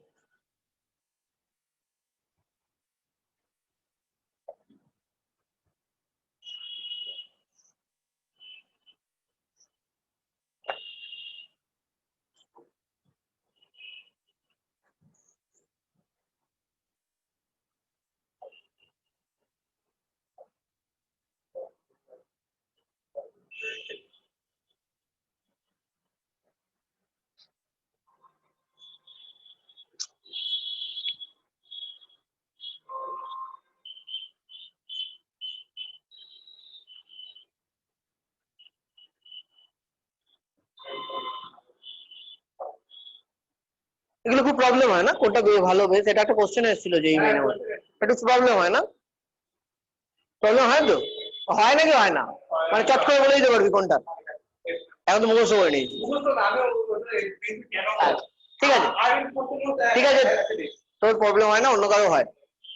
এগুলো খুব প্রবলেম হয় না কোনটা ভালো বেস এটা একটা কোশ্চেন এসেছিল যে এই মেনে একটু প্রবলেম হয় না প্রবলেম হয় তো হয় নাকি হয় না মানে চট করে বলে দিতে পারবি কোনটা এখন তো মুখস্থ করে নিয়েছি ঠিক আছে ঠিক আছে তোর প্রবলেম হয় না অন্য কারো হয়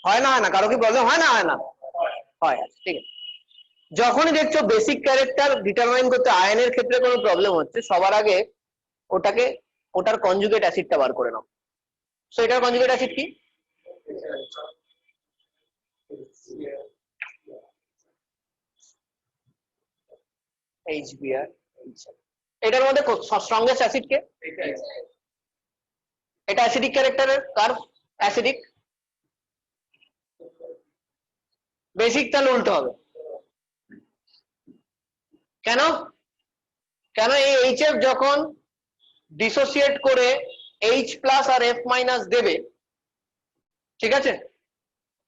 হয় না কারো কি প্রবলেম হয় না হয় ঠিক আছে যখনই দেখছো বেসিক ক্যারেক্টার ডিটারমাইন করতে আয়নের ক্ষেত্রে কোনো প্রবলেম হচ্ছে সবার আগে ওটার কনজুগেট অ্যাসিডটা বার করে নাও সো এটার কনজুগেট অ্যাসিড কি HBr এটার মধ্যে স্ট্রংগেস্ট অ্যাসিড কে এটা অ্যাসিডিক ক্যারেক্টারের কার অ্যাসিডিক বেসিক তাহলে উল্টো হবে কেন এই HF যখন ডিসোসিয়েট করে H প্লাস আর F মাইনাস দেবে ঠিক আছে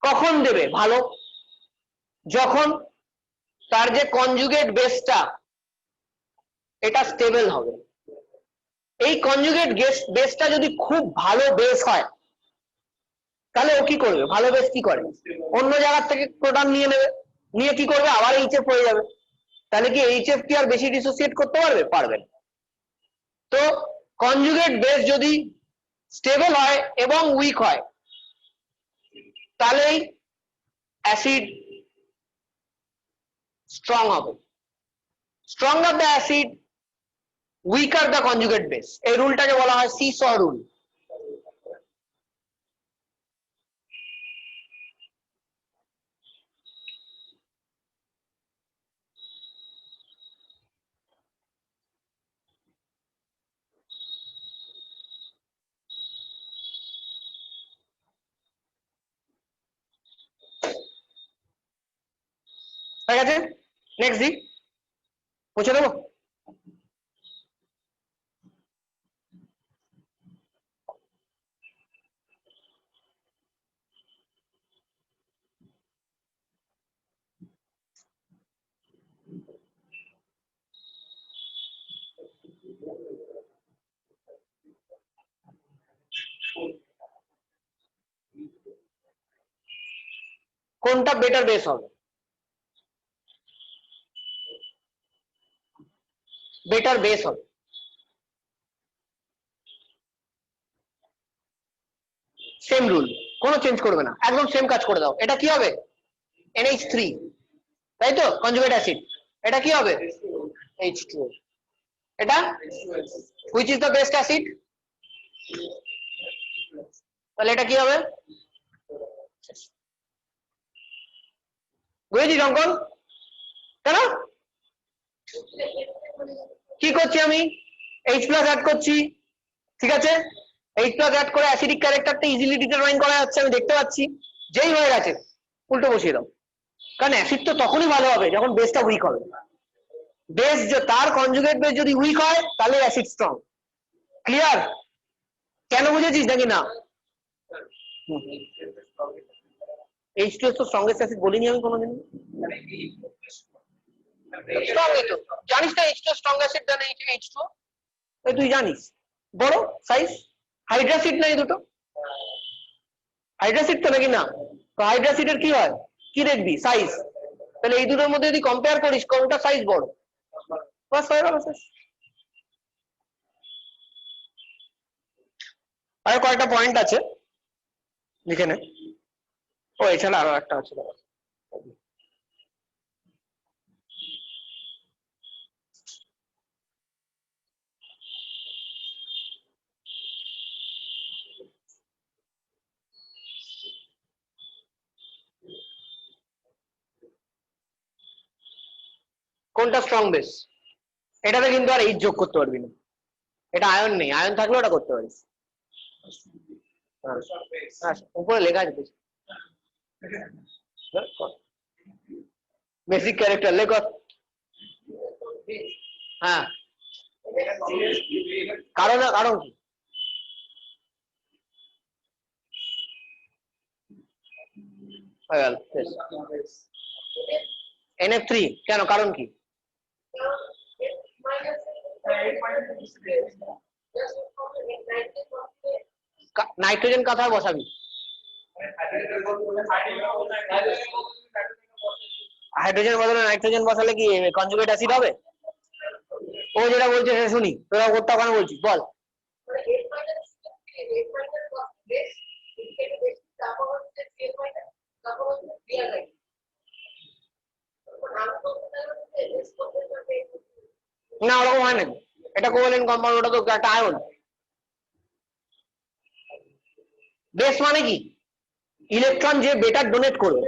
কখন দেবে ভালো যখন তার যে কনজুগেট বেসটা এটা স্টেবল হবে এই কনজুগেট বেসটা যদি খুব ভালো বেস হয় তাহলে ও কি করবে ভালো বেস কি করে অন্য জায়গা থেকে প্রোটন নিয়ে নেবে নিয়ে কি করবে আবার HF হয়ে যাবে তাহলে কি HF কি আর বেশি ডিসোসিয়েট করতে পারবে তো কনজুগেট বেস যদি স্টেবল হয় এবং উইক হয় তাহলে অ্যাসিড স্ট্রং হবে stronger the acid weaker the conjugate base এই রুলটাকে বলা হয় সি স রুল ঠিক আছে নেক্সট দি মুছে দেবো কোনটা বেটার বেস হবে বেটার বেস হবে সেম রুল কোনো চেঞ্জ করবে না একদম সেম কাজ করে দাও এটা কি হবে NH3 তাই তো কনজুগেট অ্যাসিড এটা কি হবে H2O এটা which is the best acid তাহলে এটা কি হবে বুঝেছিস অঙ্কন কেন কি করছি আমি H+ অ্যাড করছি ঠিক আছে H+ অ্যাড করে অ্যাসিডিক ক্যারেক্টারটা ইজিলি ডিটারমাইন করা যাচ্ছে আমি দেখতে পাচ্ছি যেই হয়ে গেছে উল্টো বসিয়ে দাও কারণ অ্যাসিড তো তখনই ভালো হবে যখন বেসটা উইক হবে বেস যে তার কনজুগেট বেস যদি উইক হয় তাহলে অ্যাসিড স্ট্রং। ক্লিয়ার? কেন বুঝেছিস নাকি না? H2S তো স্ট্রংগেস্ট অ্যাসিড বলিনি আমি কোনোদিন। স্ট্রংই তো জানিস না, H2 স্ট্রং অ্যাসিড দেন H2O, তুই জানিস। বড় সাইজ হাইড্রাসিড না এই দুটো, হাইড্রাসিড তো নাকি না? তো হাইড্রাসিডের কি হয়, কি দেখবি সাইজ, তাহলে এই দুটোর মধ্যে যদি কম্পেয়ার করিস কোনটা সাইজ বড়, বাস হয়ে গেল শেষ। আর কয়েকটা পয়েন্ট আছে লিখে নে। ও এছাড়া আরো একটা আছে, কোনটা স্ট্রং বেস, এটাতে কিন্তু আর এইচ যোগ করতে পারবি না, এটা আয়ন নেই, আয়ন থাকলে ওটা করতে পারিস। হ্যাঁ, উপরে লেখা আছে বেসিক ক্যারেক্টার লেখ। হ্যাঁ কারণ কারণ কি, NF3 কেন, কারণ কি? নাইট্রোজেন কোথায় বসাবি, হাইড্রোজেন বদলে নাইট্রোজেন বসালে কি কনজুগেট অ্যাসিড হবে? ও যেটা বলছে সে শুনি, তোরা ওরটা ওখানে বলছিস বল। না ওরকম হয় নাকি, এটা কোভ্যালেন্ট কম্পাউন্ড, ওটা তো একটা আয়ন। বেস মানে কি, ইলেকট্রন যে বেটার ডোনেট করবে।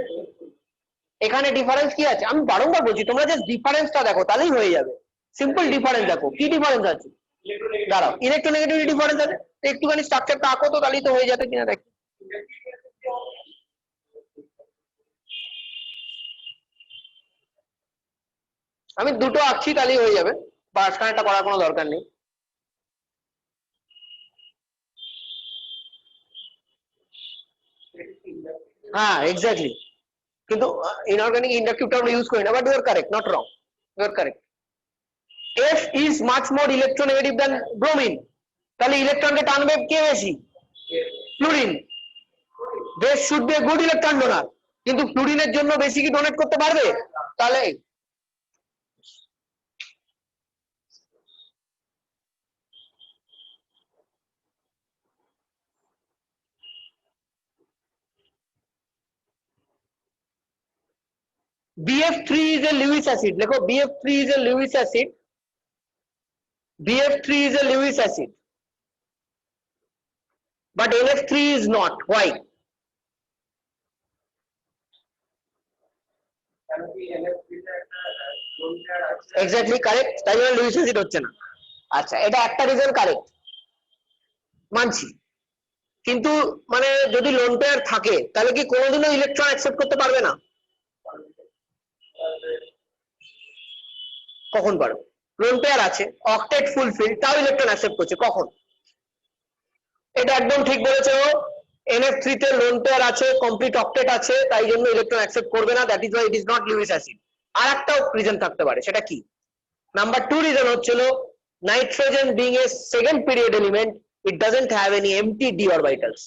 এখানে ডিফারেন্স কি আছে আমি বারংবার বলছি, তোমরা জাস্ট ডিফারেন্সটা দেখো তাহলেই হয়ে যাবে। সিম্পল ডিফারেন্স দেখো, কি ডিফারেন্স আছে, দাঁড়াও ইলেকট্রোনেগেটিভিটি ডিফারেন্স আছে, একটুখানি স্ট্রাকচারটা আঁকো তো তাহলেই তো হয়ে যাবে কিনা দেখো। আমি দুটো আঁকছি তাহলেই হয়ে যাবে, মাঝখানেটা করার কোনো দরকার নেই। হ্যাঁ এক্স্যাক্টলি, কিন্তু ইনঅর্গানিক ইন্ডাকটিভ টার্ম ইউজ করি না, but you are correct, not wrong, you are correct. F is much more electronegative than bromine, তাহলে ইলেকট্রনকে টানবে কে বেশি, fluorine. This should be a good electron donor, কিন্তু ফ্লুরিনের জন্য বেশি কি ডোনেট করতে পারবে, তাহলে BF3 is a Lewis acid, দেখো BF3 is a Lewis acid, BF3 is a Lewis acid, but NF3 is not. Why? Exactly correct, তাই জন্য Lewis acid হচ্ছে না। আচ্ছা এটা একটা রিজন কারেক্ট মানছি, কিন্তু মানে যদি লোন পেয়ার থাকে তাহলে কি কোনোদিনও ইলেকট্রন অ্যাকসেপ্ট করতে পারবে না? কখন পারবে, লোন পেয়ার আছে, অক্টেট ফুলফিল, তাও ইলেকট্রন অ্যাকসেপ্ট করছে, কখন? এটা একদম ঠিক বলেছো, NF3 তে লোন পেয়ার আছে, কমপ্লিট অক্টেট আছে, তাই জন্য ইলেকট্রন অ্যাকসেপ্ট করবে না, that is why it is not Lewis acid. আর একটা রিজন থাকতে পারে, সেটা কি? নাম্বার 2 রিজন হচ্ছিল nitrogen being a second period element, it doesn't have any empty d orbitals,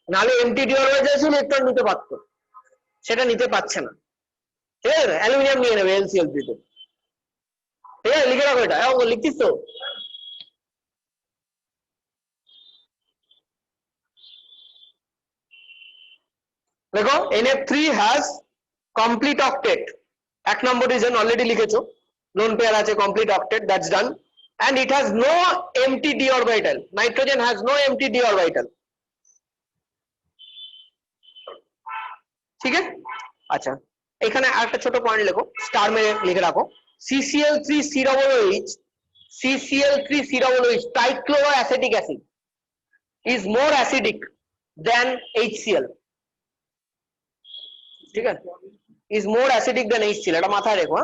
নালে এমটি ডি অরবিটালস ইলেকট্রন নিতে পারতো, সেটা নিতে পারছে না। ঠিক আছে, অ্যালুমিনিয়াম নিয়ে নেবে LCl3 তে, ঠিক আছে লিখে রাখো, এটা লিখছিস তো? দেখো NF3 has complete octet, এক নম্বর রিজন অলরেডি লিখেছো, লোন পেয়ার আছে, complete octet, that's done, and it has no empty d orbital, nitrogen has no empty d orbital, ঠিক আছে? আচ্ছা এখানে আরেকটা ছোট পয়েন্ট লেখো, স্টার মেরে লিখে রাখো, CCl3COOH, CCl3COOH trichloroacetic acid is more acidic than HCl, ঠিক আছে, is more acidic than HCl, এটা মাথায় রেখো।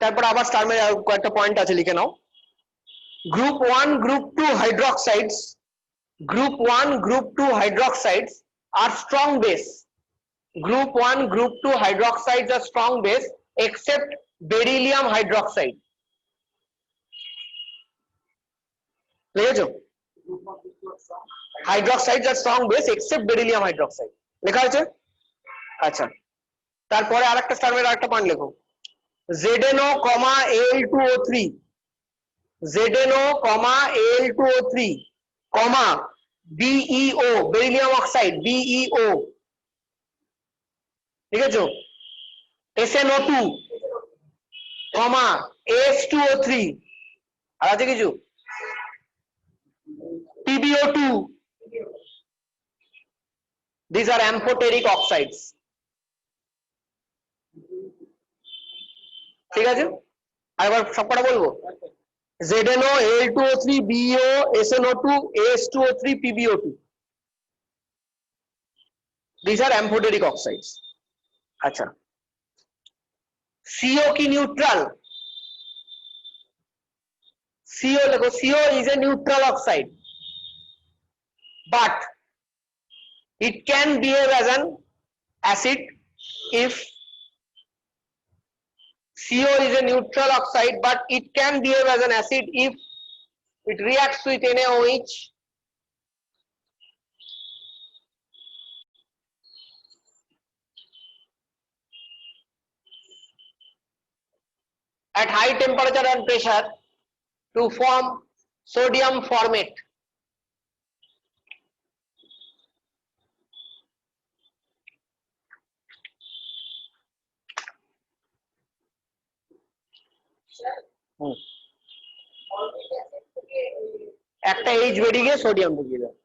তারপর আবার স্টারমের কয়েকটা পয়েন্ট আছে, লিখে নাও। Group 1 group 2 hydroxides, group 1 group 2 hydroxides আর strong base. Group 1 group 2 hydroxides আর strong base except beryllium hydroxide. লিখেছো? হাইড্রোক্সাইডস আর strong base except beryllium hydroxide লেখা আছে। আচ্ছা, তারপরে আরেকটা স্টারমের আরেকটা পয়েন্ট লেখো। ZNO, Al2O3, ZNO, Al2O3, BeO, beryllium oxide, BeO, ঠিক আছে? SNO2, S2O3, আর আছে কিছু? PbO2. These are amphoteric oxides. ঠিক আছে, আরেকবার সবকটা বলবো। ZNO, Al2O3, BeO, SNO2, S2O3, PbO2. These are amphoteric oxides. আচ্ছা, CO কি নিউট্রাল? CO লেখো। CO is a neutral oxide, but it can behave as an acid if CO is a neutral oxide, but it can behave as an acid if it reacts with NaOH at high temperature and pressure to form sodium formate. একটা H বেরিয়ে গিয়ে sodium ঢুকিয়ে দেয়।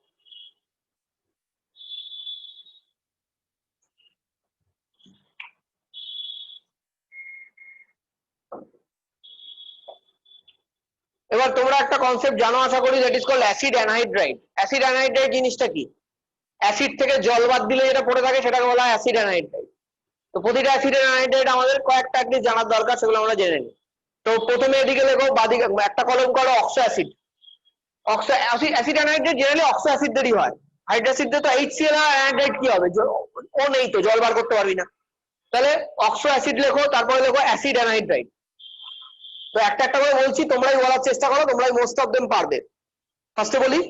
এবার তোমরা একটা concept জানো আশা করি, that is called acid anhydride. Acid anhydride জিনিসটা কি? অ্যাসিড থেকে জল বাদ দিলে যেটা পড়ে থাকে সেটাকে বলা হয় অ্যাসিড অ্যানহাইড্রাইড। তো প্রতিটা অ্যাসিড অ্যানহাইড্রাইড আমাদের কয়েকটা জিনিস জানার দরকার, সেগুলো আমরা জেনে নিই। তো প্রথমে এদিকে লেখো, বাদিকে একটা কলম করো oxo acid. Oxo acid anhydride generally oxo অ্যাসিডেরই হয়। হাইড্রোসিড দিয়ে তো HCl অ্যানহাইড্রাইড কি হবে? ও নেই তো, জল বার করতে পারবি না। তাহলে অক্সো অ্যাসিড লেখো, তারপরে লেখো অ্যাসিড অ্যানহাইড্রাইড। তো একটা একটা করে বলছি, তোমরাই বলার চেষ্টা করো, তোমরাই মোস্ট অফ দেম পারবে। ফার্স্টে বলি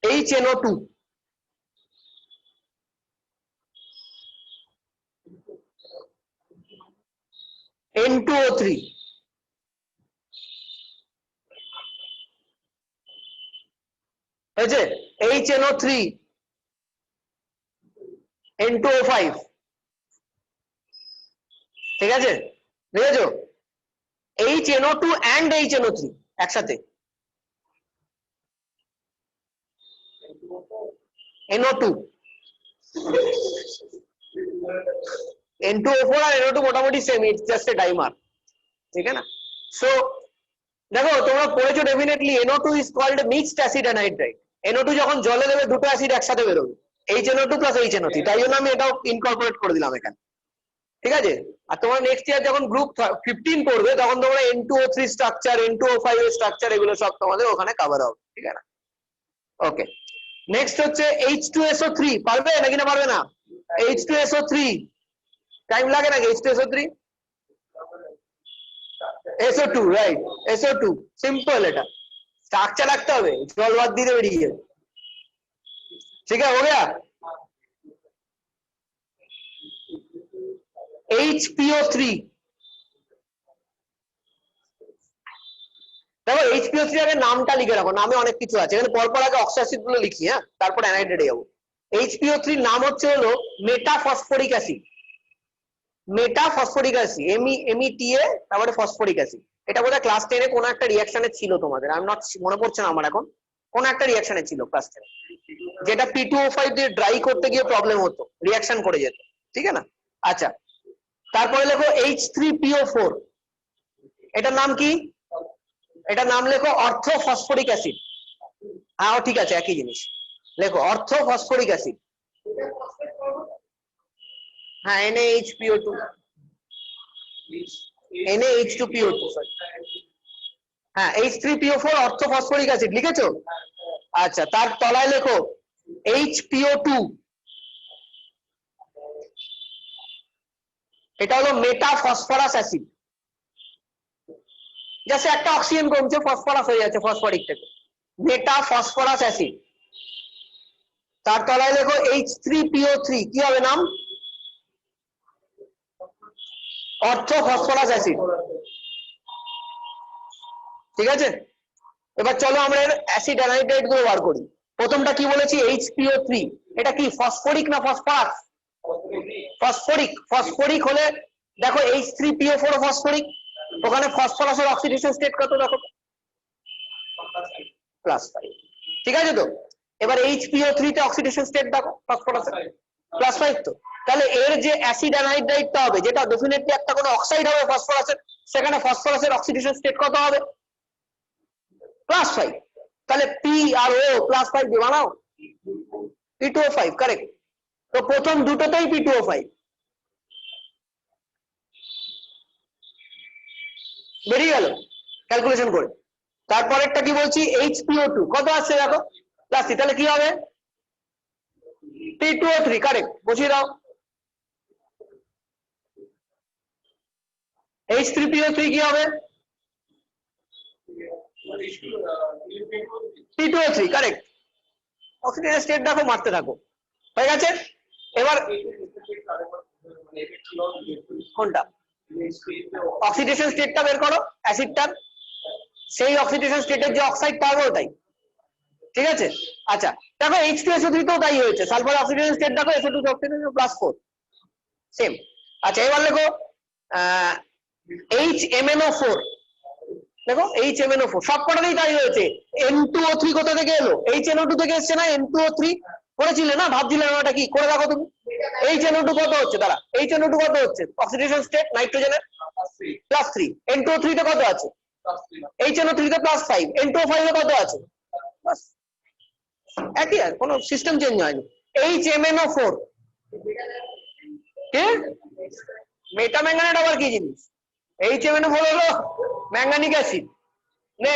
HNO2, N2O3, হয়েছে? HNO3, N2O5, ঠিক আছে? বুঝেছো? HNO2 and HNO3 একসাথে, NO2, N2O4 আর NO2 মোটামুটি same, it's just a dimer, ঠিক আছে না? সো দেখো, তোমরা পড়েছো definitely NO2 is called mixed acid anhydride. NO2 যখন জলে দেবে দুটো অ্যাসিড একসাথে বেরোবে, HNO2 প্লাস HNO3, তাই জন্য আমি এটাও ইনকর্পোরেট করে দিলাম এখানে, ঠিক আছে? আর তোমরা নেক্সট ইয়ার যখন গ্রুপ 15 পড়বে তখন তোমরা N2O3 স্ট্রাকচার, N2O5 এর স্ট্রাকচার, এগুলো সব তোমাদের ওখানে কভার হবে, ঠিক আছে? ওকে, নেক্সট হচ্ছে H2SO3, পারবে নাকি না পারবে না? H2SO3 টাইম লাগে নাকি? H2SO3 SO2, right, SO2 simple, এটা স্ট্রাকচার রাখতে হবে, জল বাদ দিয়ে বেরিয়ে যাবে, ঠিক আছে? हो गया? HPO3, দেখো HPO3 এর নামটা লিখে রাখো, নামে অনেক কিছু আছে, এখানে পরপর আগে অক্সো অ্যাসিড গুলো লিখি, হ্যাঁ, তারপর অ্যানাহাইড্রেটে যাবো। HPO3 নাম হচ্ছে হলো মেটাফসফরিক অ্যাসিড, মেটাফসফরিক অ্যাসিড, META, তারপরে ফসফরিক অ্যাসিড। এটা বোধহয় ক্লাস 10 এ কোনো একটা রিঅ্যাকশনে ছিল তোমাদের, আই এম নট, মনে পড়ছে না আমার এখন, কোন একটা রিঅ্যাকশনে ছিল ক্লাস 10, যেটা P2O5 দিয়ে ড্রাই করতে গিয়ে প্রবলেম হতো, রিঅ্যাকশন করে যেত, ঠিক আছে না? আচ্ছা, তারপরে লেখো H3PO4, এটার নাম কি? এটার নাম লেখো অর্থোফসফরিক অ্যাসিড। হ্যাঁ ঠিক আছে, একই জিনিস লেখো, অর্থোফসফরিক অ্যাসিড। হ্যাঁ NaHPO2 NaH2PO2 হ্যাঁ H3PO4 অর্থোফসফরিক অ্যাসিড লিখেছো? আচ্ছা তার তলায় লেখো HPO2 এটা হলো মেটাফসফরাস অ্যাসিড জাস্ট একটা অক্সিজেন কমছে ফসফরাস হয়ে যাচ্ছে ফসফরিক থেকে মেটাফসফরাস অ্যাসিড তার তলায় লেখো H3PO3 কি হবে নাম অর্থোফসফরাস অ্যাসিড ঠিক আছে এবার চলো আমরা এর অ্যাসিড অ্যানাইড্রাইড গুলো বার করি প্রথমটা কি বলেছি HPO3 এটা কি ফসফরিক না ফসফরাস ফসফরিক ফসফরিক হলে দেখো H3PO4 ফসফরিক ওখানে ফসফরাসের অক্সিডেশন স্টেট কত দেখো +5 ঠিক আছে তো এবার HPO3 তে অক্সিডেশন স্টেট দেখো ফসফরাসের +5 তো তাহলে এর যে অ্যাসিড অ্যানাইড্রাইডটা হবে যেটা ডেফিনেটলি একটা কোনো অক্সাইড হবে ফসফরাসের সেখানে ফসফরাসের অক্সিডেশন স্টেট কত হবে +5 তাহলে P আর O +5 দিয়ে বানাও P2O5 কারেক্ট তো প্রথম দুটোতেই P2O5 বেরিয়ে গেল ক্যালকুলেশন করে তারপরেরটা কি বলছি HPO2 কত আসছে দেখো +3 তাহলে কি হবে P2O3 কারেক্ট বসিয়ে দাও H3PO3 কি হবে P2O3 কারেক্ট অক্সিডেশন স্টেট দেখো মারতে থাকো হয়ে গেছে এবার কোনটা অক্সিডেশন স্টেটটা বের করো অ্যাসিডটার সেই অক্সিডেশন স্টেটের যে অক্সাইড পাবো ওটাই ঠিক আছে আচ্ছা দেখো H2SO3 তেও তাই হয়েছে সালফার অক্সিডেশন স্টেট দেখো SO2 অক্সিডেশন +4 সেম আচ্ছা এবার লেখো HMnO4 দেখো HMnO4 সবকটাতেই তাই হয়েছে N2O3 কোথা থেকে এলো HNO2 থেকে এসেছে না N2O3 করেছিলে না ভাবছিলে না এটা কি করে দেখো তুমি HNO2 কত হচ্ছে দাঁড়া HNO2 কত হচ্ছে অক্সিডেশন স্টেট নাইট্রোজেনের +3 N2O3 তে কত আছে HNO3 তে +5 N2O5 এ কত আছে বাস একই আর কোনো সিস্টেম চেঞ্জ হয়নি HMnO4 কে মেটাম্যাঙ্গানেট আবার কি জিনিস HMnO4 হলো ম্যাঙ্গানিক অ্যাসিড নে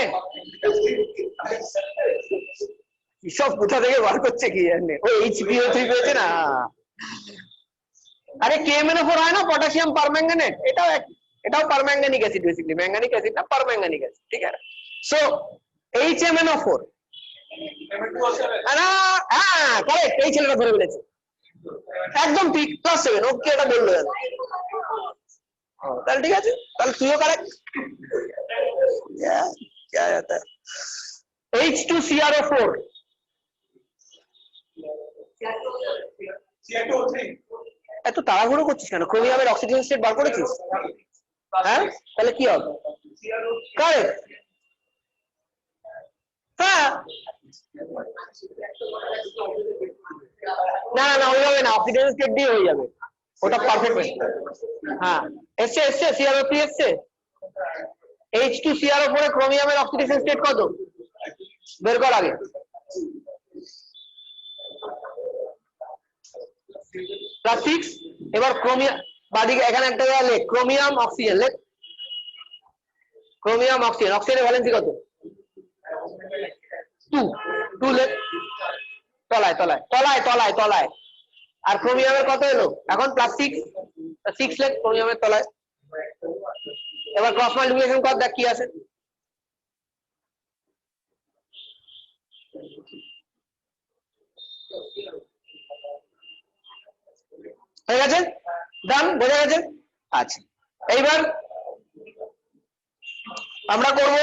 সব কোথা থেকে বার করছে কি জানে ও HPO3 পেয়েছে না আরে KMnO4 হয় না পটাশিয়াম পারম্যাঙ্গানেট এটাও পারম্যাঙ্গানিক অ্যাসিড বেসিক্যালি ম্যাঙ্গানিক অ্যাসিড না পারম্যাঙ্গানিক অ্যাসিড ঠিক আছে সো HMnO4 না হ্যাঁ কারেক্ট এই ছেলেটা ধরে বলেছে একদম ঠিক +7 ওকে এটা বললো তাহলে ঠিক আছে তাহলে তুইও কারেক্ট क्या जाता है H2CrO4 এত তাড়াহুড়ো করছিস কেন ক্রোমিয়ামের অক্সিডেশন স্টেট বার করেছিস হ্যাঁ তাহলে কি হবে কারেক্ট হ্যাঁ না না ওইভাবে না অক্সিডেশন স্টেট দিয়ে হয়ে যাবে ওটা পারফেক্ট হ্যাঁ এসছে CrO3 এসছে H2CrO4 এ ক্রোমিয়ামের অক্সিডেশন স্টেট কত বের কর আগে +6 এবার ক্রোমিয়াম বাদিকে এখানে একটা লেখ ক্রোমিয়াম অক্সিজেন লেখ ক্রোমিয়াম অক্সিজেন অক্সিজেনের ভ্যালেন্সি কত 2 লেখ তলায় তলায় তলায় তলায় তলায় আর ক্রোমিয়ামের কত এলো এখন +6 লেখ ক্রোমিয়ামের তলায় এবার ক্রস মাল্টিপ্লিকেশন কর দেখ কি আছে হয়ে গেছে ডান বোঝা গেছে আচ্ছা এইবার আমরা করব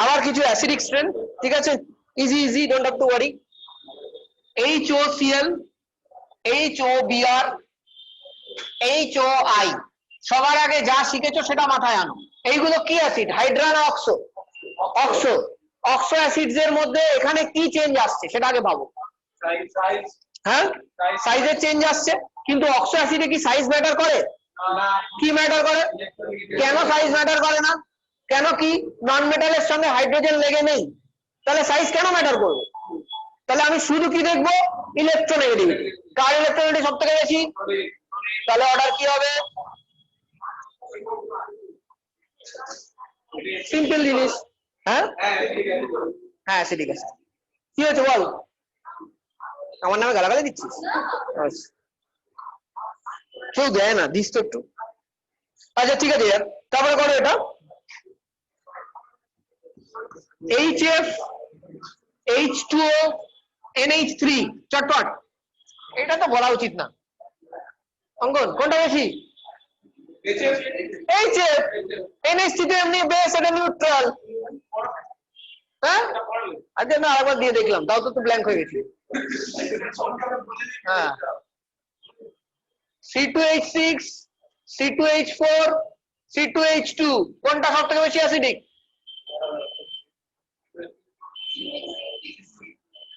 আবার কিছু অ্যাসিডিক স্ট্রেন ঠিক আছে easy don't have to worry HOCl HOBr HOI সবার আগে যা শিখেছো সেটা মাথায় আনো এইগুলো কি অ্যাসিড হাইড্রা না অক্সো অক্সো অক্সো অ্যাসিডস এর মধ্যে এখানে কি চেঞ্জ আসছে সেটা আগে ভাবো হ্যাঁ সাইজের চেঞ্জ আসছে কিন্তু অক্সো অ্যাসিডে কি সাইজ ম্যাটার করে কি ম্যাটার করে কেন সাইজ ম্যাটার করে না কেন কি নন মেটালের সঙ্গে হাইড্রোজেন লেগে নেই তাহলে সাইজ কেন ম্যাটার করবে তাহলে আমি শুধু কি দেখবো ইলেকট্রোনেগেটিভিটি কার ইলেকট্রোনেগেটিভিটি সবথেকে বেশি তাহলে অর্ডার কি হবে? সিম্পল জিনিস। হ্যাঁ হ্যাঁ ঠিক আছে। কি হয়েছে বল? আমার নামে গালাগালি দিচ্ছিস? আচ্ছা। কেউ দেয় না, দিস তো একটু। আচ্ছা ঠিক আছে यार, তারপরে করো এটা HF H2O NH3 চটপট। এটা তো বলা উচিত না। অঙ্কন কোনটা বেশি? HF NH3 তো এমনি বেস, এটা নিউট্রাল। হ্যাঁ আচ্ছা না আরেকবার দিয়ে দেখলাম, তাও তো ব্ল্যাঙ্ক হয়ে গেছি। হ্যাঁ C2H6 C2H4 C2H2 কোনটা সব থেকে বেশি অ্যাসিডিক?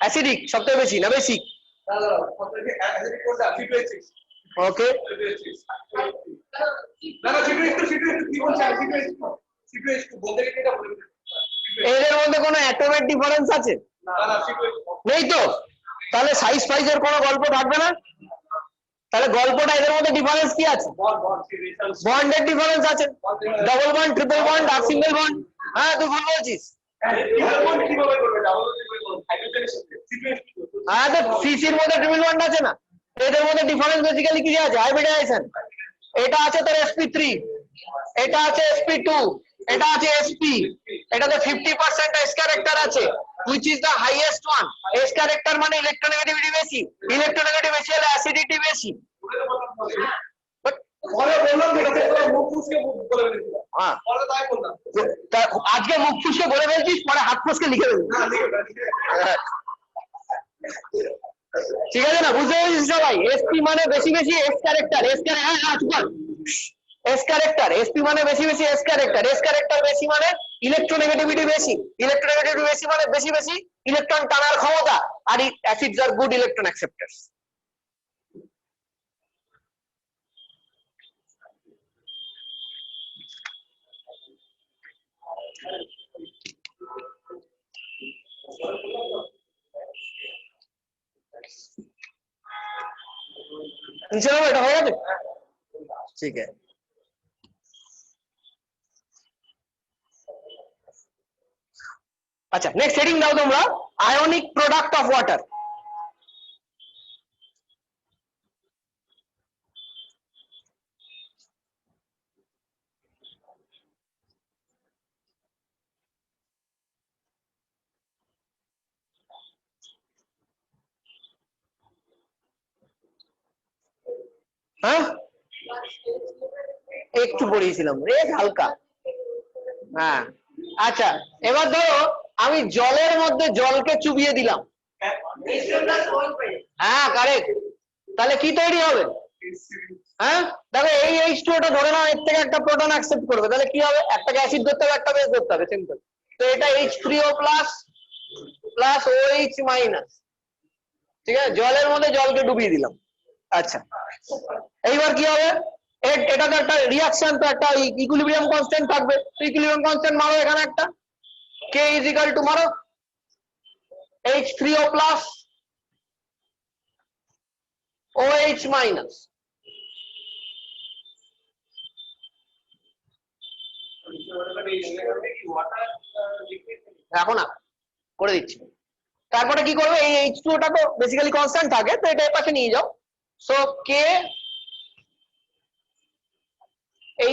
অ্যাসিডিক সবথেকে বেশি না বেসিক? ওকে এদের মধ্যে কোনো অ্যাটমের ডিফারেন্স আছে? নেই তো, তাহলে সাইজ ফাইজের কোনো গল্প থাকবে না। তাহলে গল্পটা এদের মধ্যে ডিফারেন্স কি আছে? বন্ডের ডিফারেন্স আছে, ডবল বন্ড ট্রিপল বন্ড আর সিঙ্গেল বন্ড। হ্যাঁ তুই ভুল বলছিস। হ্যাঁ তো সিসির মধ্যে ট্রিপল বন্ড আছে না, এদের মধ্যে ডিফারেন্স বেসিক্যালি কি আছে? হাইব্রিডাইজেশন। এটা আছে তোর sp3, এটা আছে sp2, এটা আছে sp, এটাতে 50% s ক্যারেক্টার আছে, which is the highest one. s character মানে ইলেকট্রোনেগেটিভিটি বেশি, ইলেকট্রোনেগেটিভ বেশি হলে অ্যাসিডিটি বেশি। আজকে মুখ ফুসকে বলে ফেলছিস, পরে হাত ফুসকে লিখে ফেলবি। ঠিক আছে না, বুঝতে পেরেছিস সবাই? এসপি মানে বেশি বেশি S character, S character S character, SP মানে বেশি বেশি এস ক্যারেক্টার, এস ক্যারেক্টার বেশি মানে ইলেকট্রোনেগেটিভিটি বেশি, ইলেকট্রোনেগেটিভিটি বেশি মানে বেশি বেশি ইলেকট্রন টানার ক্ষমতা, আর অ্যাসিডস আর গুড ইলেকট্রন অ্যাকসেপ্টার্স। चलो बेटा हो गया, ठीक है। अच्छा नेक्स्ट हेडिंग दाओ তোমরা, আয়নিক প্রোডাক্ট অফ ওয়াটার। হ্যাঁ একটু পড়িয়েছিলাম রে হালকা। হ্যাঁ আচ্ছা এবার ধরো আমি জলের মধ্যে জলকে চুবিয়ে দিলাম। হ্যাঁ কারেক্ট। তাহলে কি তৈরি হবে? হ্যাঁ দেখো এই H2O ধরে নাও, এর থেকে একটা প্রোটন অ্যাকসেপ্ট করবে, তাহলে কি হবে? একটা অ্যাসিড ধরতে হবে, একটা বেস ধরতে হবে, সিম্পল। তো এটা H3O plus plus OH minus, ঠিক আছে, জলের মধ্যে জলকে ডুবিয়ে দিলাম। আচ্ছা এইবার কি হবে? এটা তো একটা রিঅ্যাকশন, তো একটা ইকুইলিব্রিয়াম কনস্ট্যান্ট থাকবে, ইকুইলিব্রিয়াম কনস্ট্যান্ট মারো এখানে একটা, K ইজ ইকুয়াল টু মারো H3O প্লাস OH মাইনাস। রাখো না, করে দিচ্ছি। তারপরে কি করবে? এই H2O তো বেসিক্যালি কনস্ট্যান্ট থাকে, তো এটা এর পাশে নিয়ে যাও। So K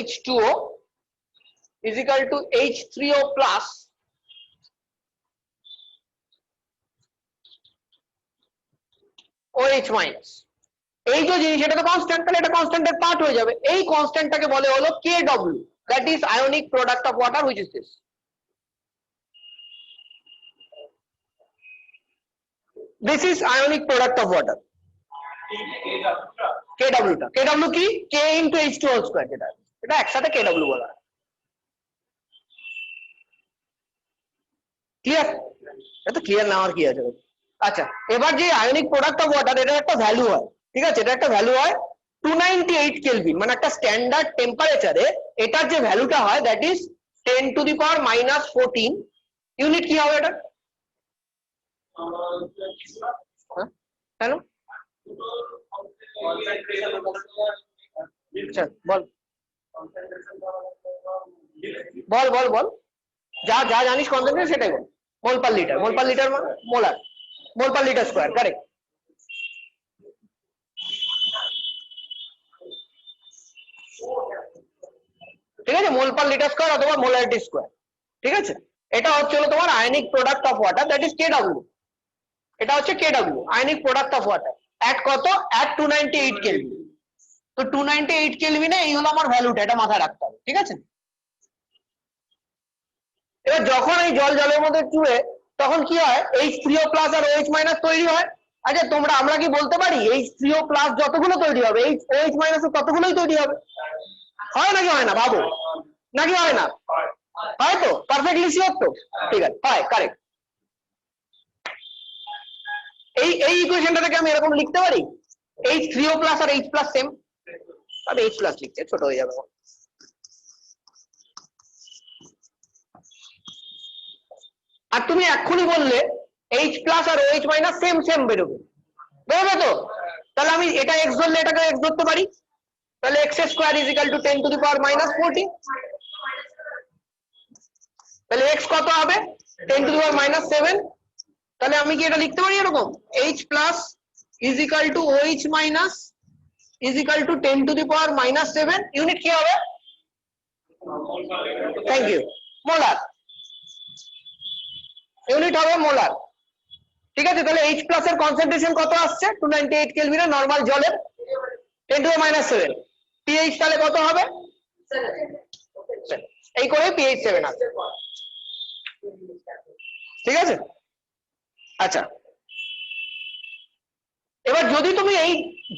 H2O is equal to H3O plus OH minus। এই যে জিনিস এটা তো কনস্ট্যান্ট, তাহলে এটা কনস্ট্যান্টের পার্ট হয়ে যাবে। এই কনস্ট্যান্টটাকে বলে হলো KW, that is ionic product of water, which is this. This is ionic product of water. KW টা, KW কি? K into H2O square, এটা একসাথে KW বলা হয়। ক্লিয়ার? এটা তো ক্লিয়ার না আর কি আছে? আচ্ছা এবার যে আয়নিক প্রোডাক্ট অফ ওয়াটার, এটা একটা ভ্যালু হয়, ঠিক আছে, এটা একটা ভ্যালু হয় 298 কেলভিন, মানে একটা স্ট্যান্ডার্ড টেম্পারেচারে এটার যে ভ্যালুটা হয় that is 10 to the power -14 unit. কি হবে এটা? কেন? চল বল বল বল বল যা যা জানিস কনসেন্ট্রেশন সেটাই বল। Mole per litre molar mole per litre square correct. ঠিক আছে, মোল পার লিটার স্কোয়ার অথবা মোলারিটি স্কোয়ার। ঠিক আছে, এটা হচ্ছে তোমার ionic product of water, that is K W. এটা হচ্ছে K W, ionic product of water, at কত, এট 298 কেলভিন। তো 298 কেলভিনে এই হলো আমার ভ্যালুটা, এটা মাথায় রাখতে হবে। ঠিক আছে, এবার যখন এই জলের মধ্যে চুয়ে তখন কি হয়, H3O প্লাস আর OH মাইনাস তৈরি হয়। আচ্ছা আমরা কি বলতে পারি H3O প্লাস যতগুলো তৈরি হবে OH মাইনাস ততগুলোই তৈরি হবে? হয় নাকি হয় না ভাবো, নাকি হয় না? হয় তো, পারফেক্টলি শিওর তো? ঠিক আছে, হয়, কারেক্ট। এই ইকুয়েশনটা থেকে আমি এরকম লিখতে পারি, H3O প্লাস আর H প্লাস সেম, তবে H প্লাস লিখতে ছোট হয়ে যাবে। আর তুমি এক্ষুনি বললে H প্লাস আর OH মাইনাস সেম সেম বেরোবে, বেরোবে তো? তাহলে আমি এটা x ধরলে এটাকে x ধরতে পারি, তাহলে x square is equal to 10 to the power minus 14। তাহলে x কত হবে, 10 টু দি পাওয়ার মাইনাস 7। তাহলে আমি কি এটা লিখতে পারি এরকম, H plus is equal to OH minus is equal to 10 to the power minus 7। Unit কি হবে? Thank you, molar. ইউনিট হবে মোলার। ঠিক আছে, তাহলে H প্লাস এর কনসেন্ট্রেশন কত আসছে, 298 কেলভিনে নরমাল জলের, 10 টু দি মাইনাস 7। pH তাহলে কত হবে, এই করে pH 7 আসছে। ঠিক আছে, আচ্ছা এবার যদি তুমি এই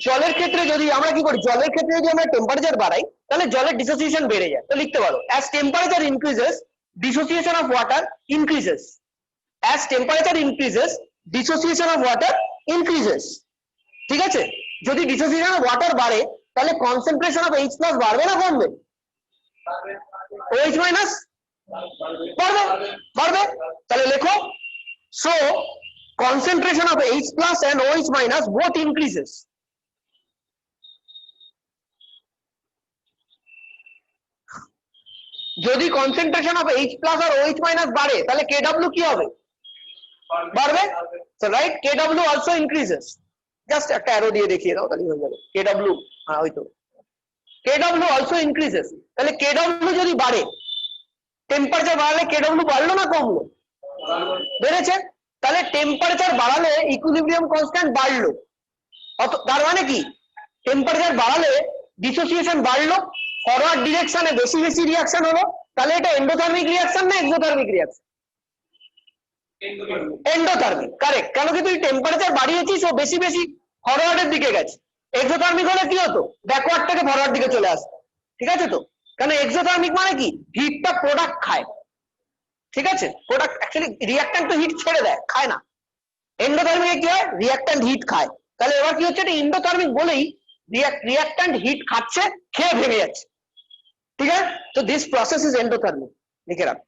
জলের ক্ষেত্রে যদি আমরা কি করি, জলের ক্ষেত্রে যদি আমরা টেম্পারেচার বাড়াই তাহলে জলের ডিসোসিয়েশন বেড়ে যায়। তো লিখতে পারো, as temperature increases dissociation of water increases, as temperature increases dissociation of water increases। ঠিক আছে, যদি ডিসোসিয়েশন অফ ওয়াটার বাড়ে তাহলে কনসেন্ট্রেশন অফ H প্লাস বাড়বে না কমবে? OH মাইনাস বাড়বে, বাড়বে। তাহলে লেখো, so concentration of H plus and OH minus both increases। যদি কনসেন্ট্রেশন অফ H plus আর OH minus বাড়ে তাহলে KW কি হবে, বাড়বে। so right, KW also increases। Just একটা অ্যারো দিয়ে দেখিয়ে দাও তাহলে হয়ে যাবে, KW, হ্যাঁ ওই তো, KW also increases। তাহলে KW যদি বাড়ে, টেম্পারেচার বাড়ালে KW বাড়লো না কমলো? বেড়েছে। তাহলে টেম্পারেচার বাড়ালে ইকুইলিব্রিয়াম কনস্ট্যান্ট বাড়লো, তার মানে কি টেম্পারেচার বাড়ালে ডিসোসিয়েশন বাড়লো, ফরওয়ার্ড ডিরেকশনে বেশি বেশি রিঅ্যাকশন হলো। তাহলে এটা এন্ডোথার্মিক রিঅ্যাকশন না এক্সোথার্মিক রিঅ্যাকশন? Endothermic, correct. কেন কি তুই টেম্পারেচার বাড়িয়েছিস ও বেশি বেশি ফরওয়ার্ডের দিকে গেছে। এক্সোথার্মিক হলে কি হতো, ব্যাকওয়ার্ড থেকে ফরওয়ার্ড দিকে চলে আসতো। ঠিক আছে তো, কারণ এক্সোথার্মিক মানে কি হিটটা প্রোডাক্ট খায়। ঠিক আছে, প্রোডাক্ট অ্যাকচুয়ালি রিঅ্যাকট্যান্ট তো হিট ছেড়ে দেয়, খায় না। এন্ডোথার্মিকে কি হয়, রিঅ্যাকট্যান্ট হিট খায়। তাহলে এবার কি হচ্ছে, এটা এন্ডোথার্মিক বলেই রিঅ্যাকট্যান্ট হিট খাচ্ছে, খেয়ে ভেঙে যাচ্ছে। ঠিক আছে, তো দিস প্রসেস ইজ এন্ডোথার্মিক, লিখে রাখ।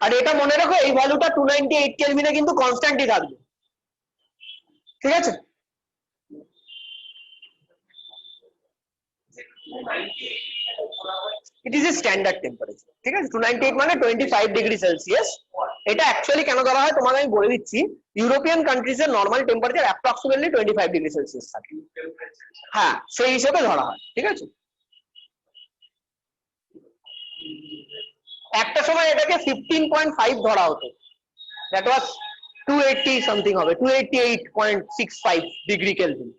আর এটা মনে রাখো, এই ভ্যালুটা 298 কেলভিনে কিন্তু কনস্ট্যান্টই থাকবে। ঠিক আছে, it is a standard temperature. ঠিক আছে, 298 মানে 25 ডিগ্রি সেলসিয়াস। এটা অ্যাকচুয়ালি কেন ধরা হয় তোমাকে আমি বলে দিচ্ছি। ইউরোপিয়ান কান্ট্রিজ এর normal temperature approximately 25 degree Celsius থাকে, হ্যাঁ সেই হিসেবে ধরা হয়। ঠিক আছে, একটা সময় এটাকে 15.5 ধরা হতো, দ্যাট ওয়াজ 280 সামথিং হবে, 288.65 ডিগ্রি কেলভিন।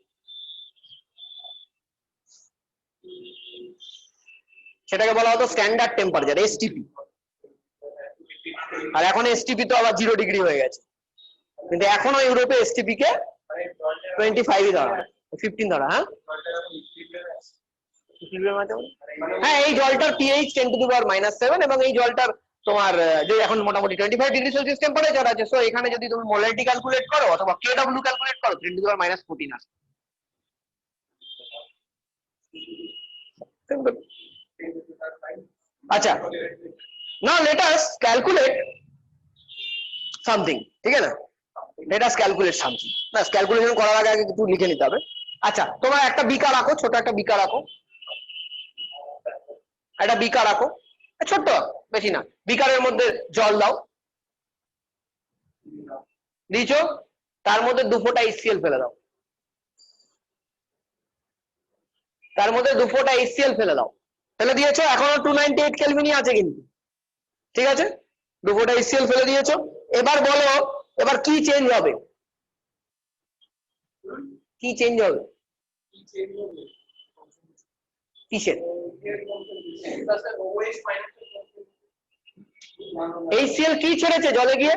সেটাকে বলা হতো স্ট্যান্ডার্ড টেম্পারেচার, এসটিপি। আর এখন এসটিপি তো আবার 0 ডিগ্রি হয়ে গেছে, কিন্তু এখনো ইউরোপে এসটিপি কে 25 ধরা হয়, 15 ধরা। হ্যাঁ, এই জলটার pH 10 to the power minus 7 এবং এই জলটার তোমার যে এখন মোটামুটি 25 ডিগ্রি সেলসিয়াস টেম্পারেচার আছে। সো এখানে যদি তুমি মোলারিটি ক্যালকুলেট করো অথবা কেডব্লিউ ক্যালকুলেট করো, 10 টু দি পাওয়ার মাইনাস 14 আসে। আচ্ছা, now let us calculate something, ঠিক আছে না? Let us calculate something. না, ক্যালকুলেশন করার আগে আগে একটু লিখে নিতে হবে। আচ্ছা, তোমার একটা বিকার রাখো, ছোট একটা বিকার রাখো, একটা বিকার রাখো, ছোট্ট, বেশি না। বিকারের মধ্যে জল দাও, দিয়েছো, তার মধ্যে 2 ফোঁটা HCl ফেলে দাও, তার মধ্যে 2 ফোঁটা HCl ফেলে দাও, ফেলে দিয়েছো। এখনো 298 কেলভিনই আছে কিন্তু, ঠিক আছে? 2 ফোঁটা HCl ফেলে দিয়েছো। এবার বলো, এবার কি চেঞ্জ হবে? কি চেঞ্জ হবে? কিসের? HCl কি ছেড়েছে জলে গিয়ে?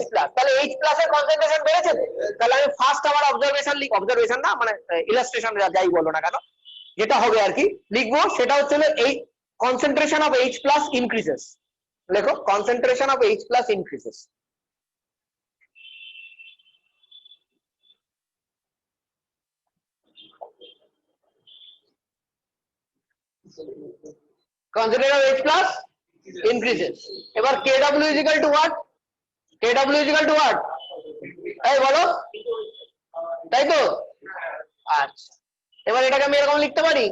H plus. তাহলে H প্লাস এর কনসেন্ট্রেশন বেড়েছে। তাহলে আমি ফার্স্ট আমার অবজারভেশন অবজারভেশন না, মানে ইলাস্ট্রেশন যাই বলো না কেন, যেটা হবে আর কি লিখবো, সেটা হচ্ছে এই concentration of H plus increases. লেখো, concentration of H plus increases. Concentration of H plus increases. এবার KW is equal to what? KW is equal to what? এই বলো, তাই তো? আচ্ছা, এবার এটাকে আমি এরকম লিখতে পারি,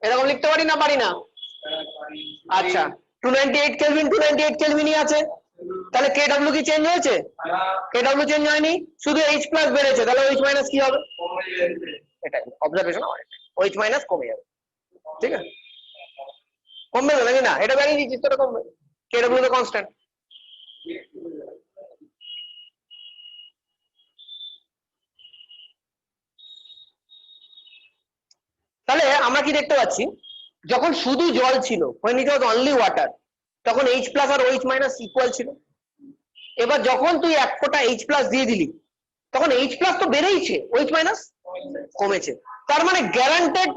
এরকম লিখতে পারি না পারি না? আচ্ছা, 298 কেলভিন 298 কেলভিনই আছে, তাহলে KW কি চেঞ্জ হয়েছে? KW চেঞ্জ হয়নি, শুধু H প্লাস বেড়েছে, তাহলে OH মাইনাস কি হবে? এটা অবজারভেশন আমার, OH মাইনাস কমে যাবে, ঠিক আছে? কমবে তো নাকি না? এটা বাড়িয়ে দিচ্ছিস তো, কমবে। KW তো কনস্ট্যান্ট। তাহলে আমরা কি দেখতে পাচ্ছি, যখন শুধু জল ছিল, when it was only water, তখন H প্লাস আর OH মাইনাস ইকুয়াল ছিল। এবার যখন তুই 1 ফোঁটা H প্লাস দিয়ে দিলি, তখন H প্লাস তো বেড়েইছে, OH মাইনাস কমেছে। তার মানে guaranteed,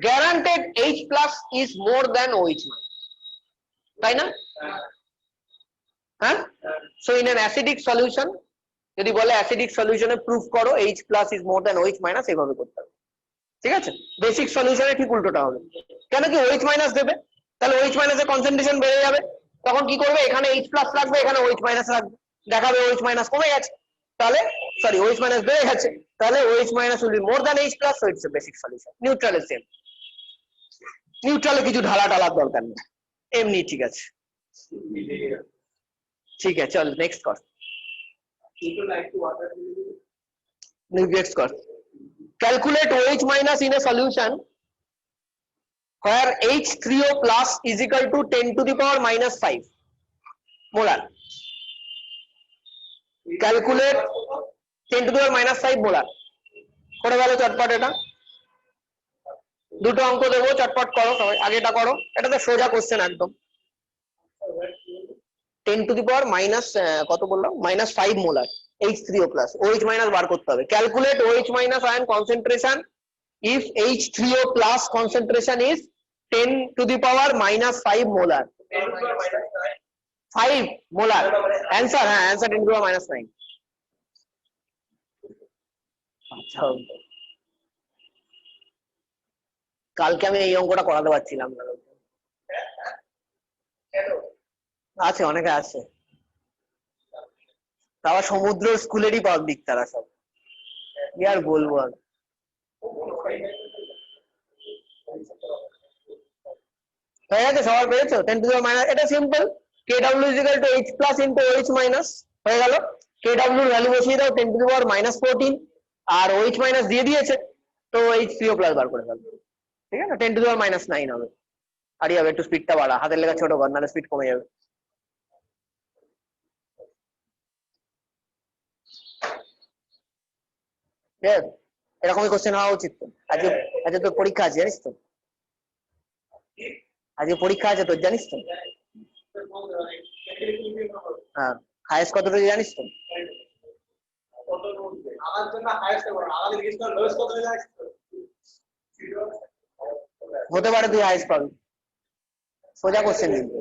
guaranteed H plus is more than OH minus, তাই না? হ্যাঁ, so in an acidic solution, যদি বলে অ্যাসিডিক সলিউশনে প্রুফ করো H plus is more than OH minus, এভাবে করতে হবে, ঠিক আছে? বেসিক সলিউশনে ঠিক উল্টোটা হবে। কেন কি OH মাইনাস দেবে, তাহলে OH মাইনাসের কনসেন্ট্রেশন বেড়ে যাবে, তখন কি করবে, এখানে H প্লাস রাখবে, এখানে OH মাইনাস রাখবে, দেখাবে OH মাইনাস কমে গেছে, তাহলে সরি OH মাইনাস বেড়ে গেছে, তাহলে OH minus will be more than H plus, so it's a basic solution. Neutral same, নিউট্রালে কিছু ঢালা টালার দরকার নেই, এমনি ঠিক আছে। ঠিক আছে, চল নেক্সট কর, নেক্সট কর। Calculate OH minus in a solution where H3O plus is equal to 10 to the power minus 5 molar. Calculate 10 to the power minus 5 molar. করে গেল চটপট, এটা দুটো অঙ্ক দেবো, চটপট করো সবাই, আগে এটা করো, এটা তো সোজা কোশ্চেন একদম। 10 to the power minus কত বললাম, minus 5 molar H3O plus, OH minus বার করতে হবে। Calculate OH minus ion concentration if H3O plus concentration is 10 to the power minus 5 molar. 5 molar answer, হ্যাঁ answer 10 to the power minus 9। আচ্ছা, কালকে আমি এই অঙ্কটা করাতে পারছিলাম না, আছে অনেকে আছে, তারা সমুদ্র স্কুলেরই পাবলিক, তারা সব কি আর বলবো। আর হয়ে গেছে, সবার পেয়েছো 10 to the power minus, এটা simple, KW is equal to H plus into OH minus, হয়ে গেল। KW এর ভ্যালু বসিয়ে দাও 10 to the power minus 14, R OH minus দিয়ে দিয়েছে, তো H3O plus বার করে ফেলবে, ঠিক আছে? 10 to the power minus 9 হবে। আর হবে একটু স্পিডটা বাড়া, হাতের লেখা ছোট কর, নাহলে স্পিড কমে যাবে। এরকমই কোশ্চেন হওয়া উচিত তো। আজকে আজকে তোর পরীক্ষা আছে জানিস তো, আজকে পরীক্ষা আছে তোর জানিস তো। হ্যাঁ, হায়েস্ট কত রয়েছে জানিস তো? হতে পারে তুই হায়েস্ট পাবি, সোজা কোশ্চেন কিন্তু,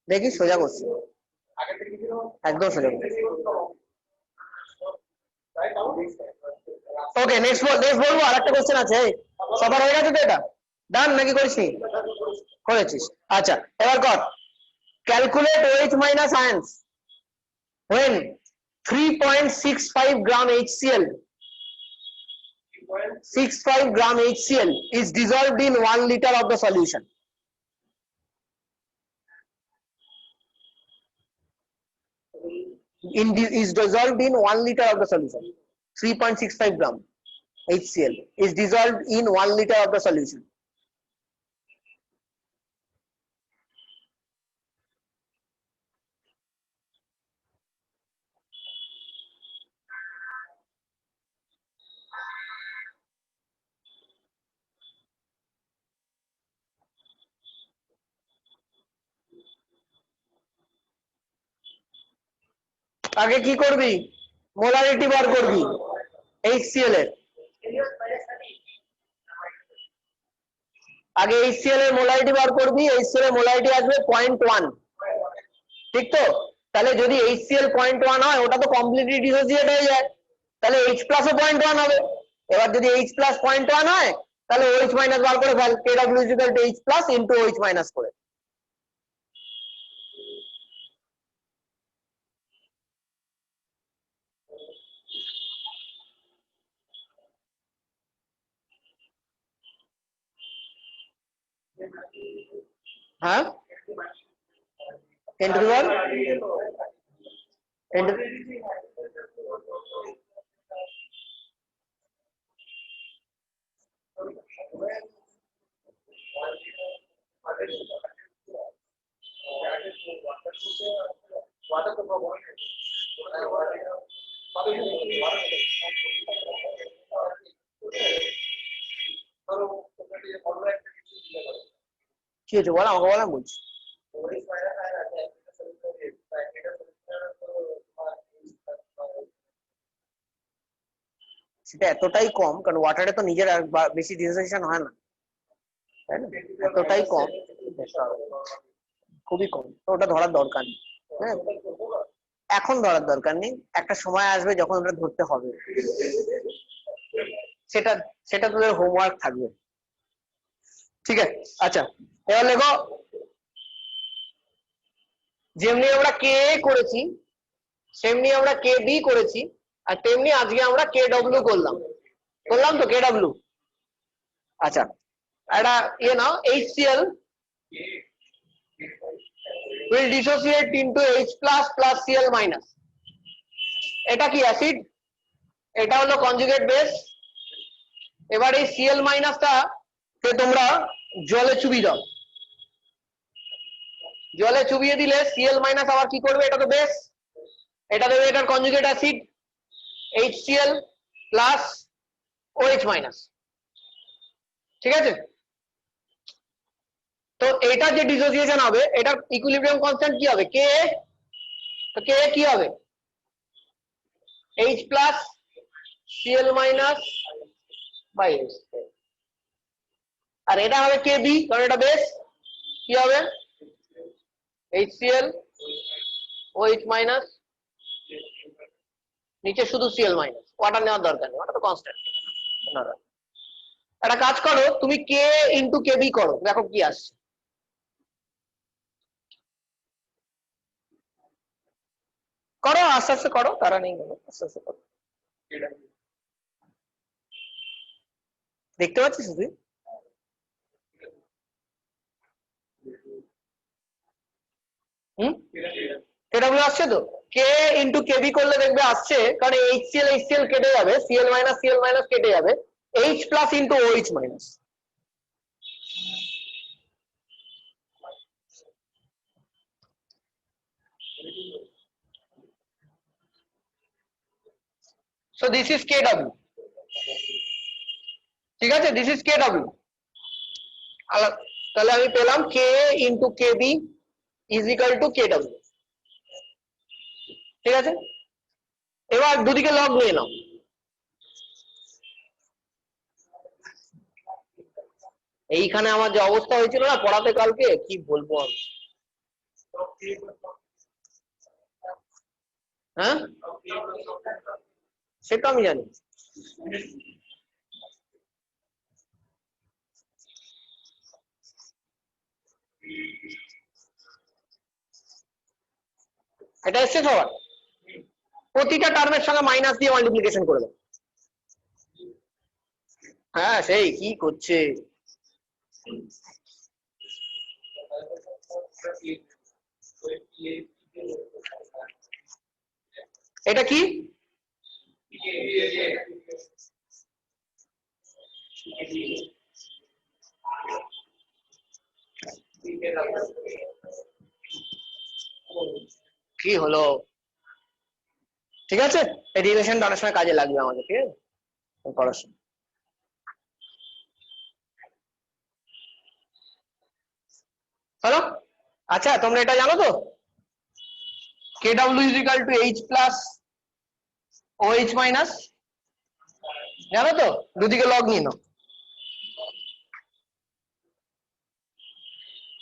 দেখি সোজা কোশ্চেন, একদম সোজা কোশ্চেন। ওকে, নেক্সট বলবো। আরেকটা কোশ্চেন আছে, সবার হয়ে গেছে তো? এটা ডান নাকি করিসনি? করেছিস, আচ্ছা এবার কর। Calculate weight minus ions when 3.65 gram HCl 65 gram HCl is dissolved in 1 liter of the solution. Is dissolved in 1 liter of the solution. 3.65 gram HCl is dissolved in 1 liter of the solution. আগে কি করবি? Molarity বার করবি HCl এর। আগে HCl এর molarity বার করবি। HCl এর molarity আসবে 0.1, ঠিক তো? তাহলে যদি HCl 0.1 হয়, ওটা তো কমপ্লিটলি ডিসোসিয়েট হয়ে যায়, তাহলে H প্লাস ও 0.1 হবে। এবার যদি H প্লাস 0.1 হয়, তাহলে OH মাইনাস বার করে fail, KW is equal to H plus into OH minus করে। হ্যাঁ, 10 to the power 10 to কি হয়েছে বল, আমাকে বল, আমি বলছি। সেটা এতটাই কম, কারণ ওয়াটারে তো নিজের আর বেশি ডিসোসিয়েশন হয় না, তাই না? এতটাই কম, খুবই কম, তো ওটা ধরার দরকার নেই। হ্যাঁ, এখন ধরার দরকার নেই, একটা সময় আসবে যখন ওটা ধরতে হবে, সেটা সেটা তোদের হোমওয়ার্ক থাকবে, ঠিক আছে? আচ্ছা, এবার লেখো, যেমনি আমরা কে করেছি, সেমনি আমরা কে বি করেছি, আর তেমনি আজকে আমরা কে ডব্লিউ করলাম তো কে ডব্লিউ। আচ্ছা, একটা নাও, HCl will dissociate into H plus plus Cl minus। এটা কি অ্যাসিড? এটা হলো কনজুগেট বেস। এবার এই Cl মাইনাসটা কে তোমরা জলে চুবিয়ে দাও। জলে চুবিয়ে দিলে Cl মাইনাস আবার কি করবে? এটা তো বেস, এটা দেবে এটার conjugate acid HCl plus OH minus, ঠিক আছে? তো এটা যে ডিসোসিয়েশন হবে, এটার ইকুইলিব্রিয়াম কনস্ট্যান্ট কি হবে? কে। তো কে কি হবে? H plus Cl minus by H। আর এটা হবে কে বি, কারণ এটা বেস, কি হবে? HCl OH মাইনাস, নিচে শুধু Cl মাইনাস, ওয়াটার নেওয়ার দরকার নেই, ওটা তো কনস্ট্যান্ট। একটা কাজ করো, তুমি কে ইন্টু কে বি করো, দেখো কি আসছে। করো আস্তে আস্তে করো, তারা নেই, আস্তে আস্তে করো। দেখতে পাচ্ছিস তুই? কেডব্লিউ আসছে তো? কে ইন্টু কেবি করলে দেখবে আসছে, কারণ HCl HCl কেটে যাবে, Cl মাইনাস কেটে যাবে, H plus into OH minus. So this is KW, ঠিক আছে? This is KW। তাহলে আমি পেলাম K into KB is equal to KW, ঠিক আছে? এবার দুদিকে লগ নিয়ে নাও। এইখানে আমার যে অবস্থা হয়েছিল না পড়াতে কালকে, কি বলবো আমি। হ্যাঁ, সেটা আমি জানি, এটা এসছে সবার? প্রতিটা টার্মের সঙ্গে মাইনাস দিয়ে মাল্টিপ্লিকেশন করে দাও। হ্যাঁ সেই কি করছে? এটা কি? কি হলো? ঠিক আছে, এই রিলেশনটা অনেক সময় কাজে লাগবে আমাদের, ঠিক আছে পড়াশোনা। হ্যালো, আচ্ছা তোমরা এটা জানো তো KW is equal to H plus OH minus, জানো তো? দুদিকে লগ নিয়ে নাও,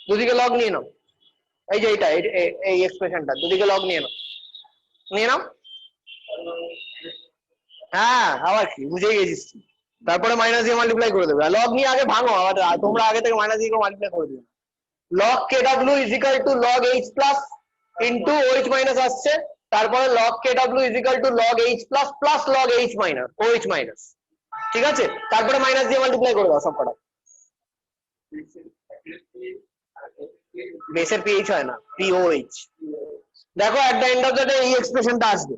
দুদিকে লগ নিয়ে নাও। এই যে এইটা এই এক্সপ্রেশনটা দুদিকে লগ নিয়ে নাও, নিয়ে নাও। হ্যাঁ আবার কি বুঝে গেছিস? তারপরে মাইনাস দিয়ে মাল্টিপ্লাই করে দেবে। লগ নিয়ে আগে ভাঙো, আবার তোমরা আগে থেকে মাইনাস দিয়ে মাল্টিপ্লাই করে দিও। Log KW is equal to log H plus into OH minus আসছে, তারপরে log KW is equal to log H plus plus log H minus OH minus, ঠিক আছে? তারপরে মাইনাস দিয়ে মাল্টিপ্লাই করে দাও সব কটা। বেসের পিএইচ হয় না, পিওএইচ। দেখো at the end of the day এই এক্সপ্রেশনটা আসবে।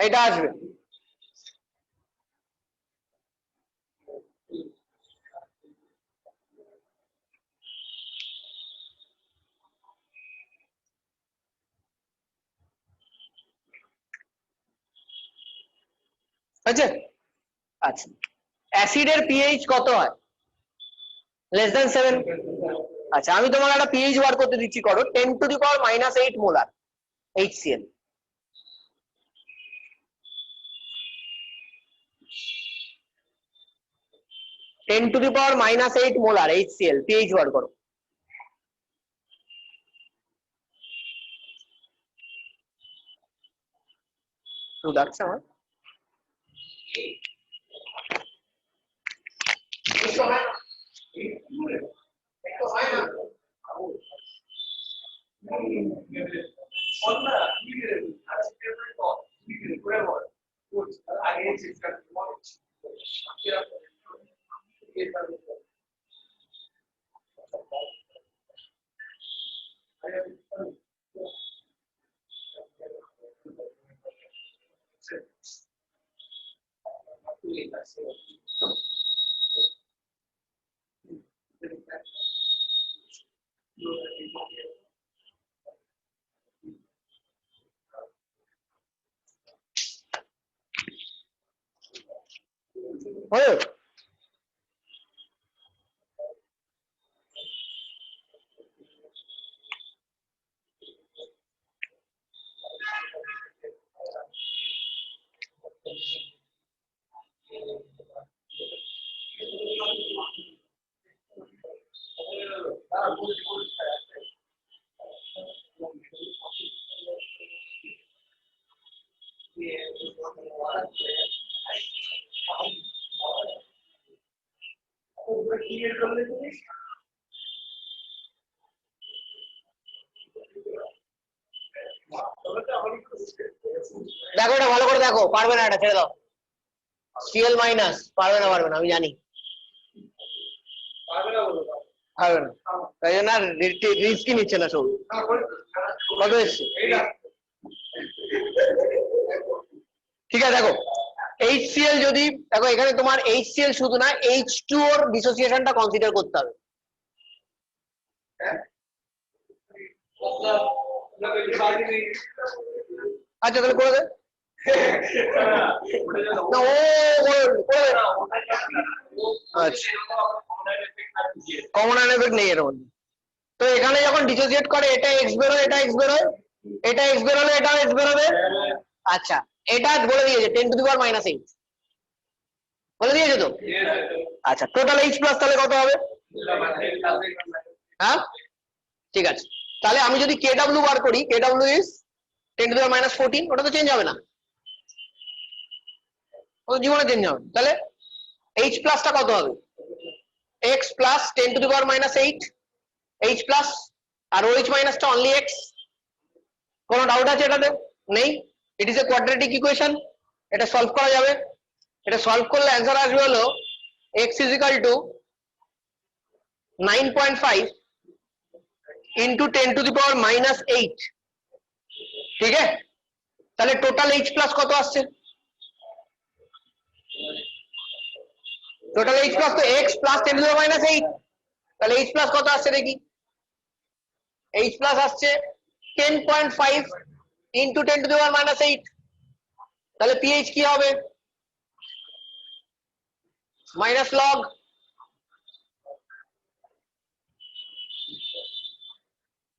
এটা আসবে। আচ্ছা আচ্ছা, অ্যাসিডের পিএইচ কত হয়? Less than 7। আচ্ছা আমি তোমাকে একটা পিএইচ বার করতে দিচ্ছি, করো 10⁻⁻8 molar HCl। (10⁻⁻8 molar HCl pH বার করো। তো দেখছ আমার হয়ে দেখো এটা ভালো করে দেখো, পারবে না এটা ছেড়ে দাও। Cl মাইনাস পারবে না, পারবে না আমি জানি, পারবে না, তাই জন্য আর রিস্কই নিচ্ছে না সব। কত এসছে? ঠিক আছে দেখো HCl যদি দেখো এখানে তোমার HCl শুধু না H2 ওর ডিসোসিয়েশনটা কনসিডার করতে হবে। আচ্ছা তাহলে করে দে না, ও করে দে। আচ্ছা কমন আয়ন এফেক্ট নেই এর মধ্যে। তো এখানে যখন ডিসোসিয়েট করে এটা এক্স বেরোয়, এটা এক্স বেরোয়, এটা এক্স বেরোলে এটা এক্স বেরোবে। আচ্ছা এটা বলে দিয়েছে 10⁻⁻8। বলে দিয়েছে তো? আচ্ছা, টোটাল এইচ প্লাস তাহলে কত হবে? হ্যাঁ, ঠিক আছে। তাহলে আমি যদি কে ডাব্লিউ বার করি, কে ডাব্লিউ ইজ 10⁻14, ওটা তো চেঞ্জ হবে না, ও জীবনে চেঞ্জ হবে। তাহলে এইচ প্লাসটা কত হবে? এক্স প্লাস 10⁻8 এইচ প্লাস, আর ওএইচ মাইনাসটা অনলি এক্স। কোনো ডাউট আছে এটাতে? নেই। It is a quadratic equation, এটা সলভ করা যাবে। এটা সলভ করলে অ্যান্সার আসবে হলো x is equal to 9.5 into 10⁻8। ঠিক আছে, তাহলে টোটাল এইচ প্লাস কত আসছে? টোটাল এইচ প্লাস তো এক্স প্লাস 10⁻8, তাহলে এইচ প্লাস কত আসছে দেখি? এইচ প্লাস আসছে 10.5 ইন্টু 10⁻8। তাহলে পিএইচ কি হবে? Minus log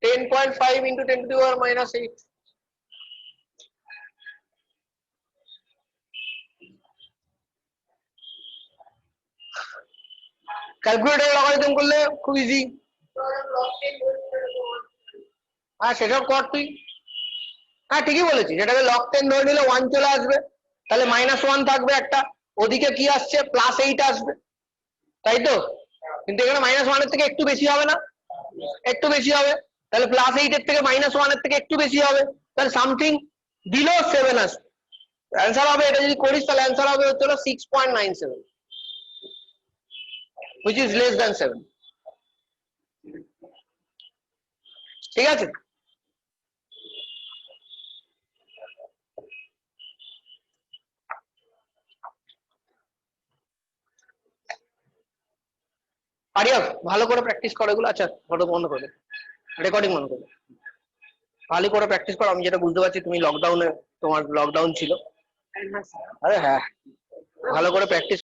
(10.5 into 10⁻8). Calculator logarithm করলে খুব ইজি। হ্যাঁ, সেসব কর তুই। হ্যাঁ, ঠিকই বলেছি, সেটাকে লগ 10 ধরে নিলে 1 চলে আসবে, তাহলে -1 থাকবে একটা, ওদিকে কি আসছে? +8 আসবে, তাই তো? কিন্তু এখানে -1 এর থেকে একটু বেশি হবে না? একটু বেশি হবে, তাহলে +8 এর থেকে -1 এর থেকে একটু বেশি হবে, তাহলে সামথিং বিলো 7 আসবে। অ্যান্সার হবে, এটা যদি করিস তাহলে অ্যান্সার হবে হচ্ছে 6.97, which is less than 7। ঠিক আছে, আরিয়া ভালো করে প্র্যাকটিস করো এগুলো। আচ্ছা, ফটো বন্ধ করে দে, রেকর্ডিং বন্ধ করে দে। ভালো করে প্র্যাকটিস করো। আমি যেটা বুঝতে পারছি তুমি লকডাউনে, তোমার লকডাউন ছিল। আরে হ্যাঁ, ভালো করে প্র্যাকটিস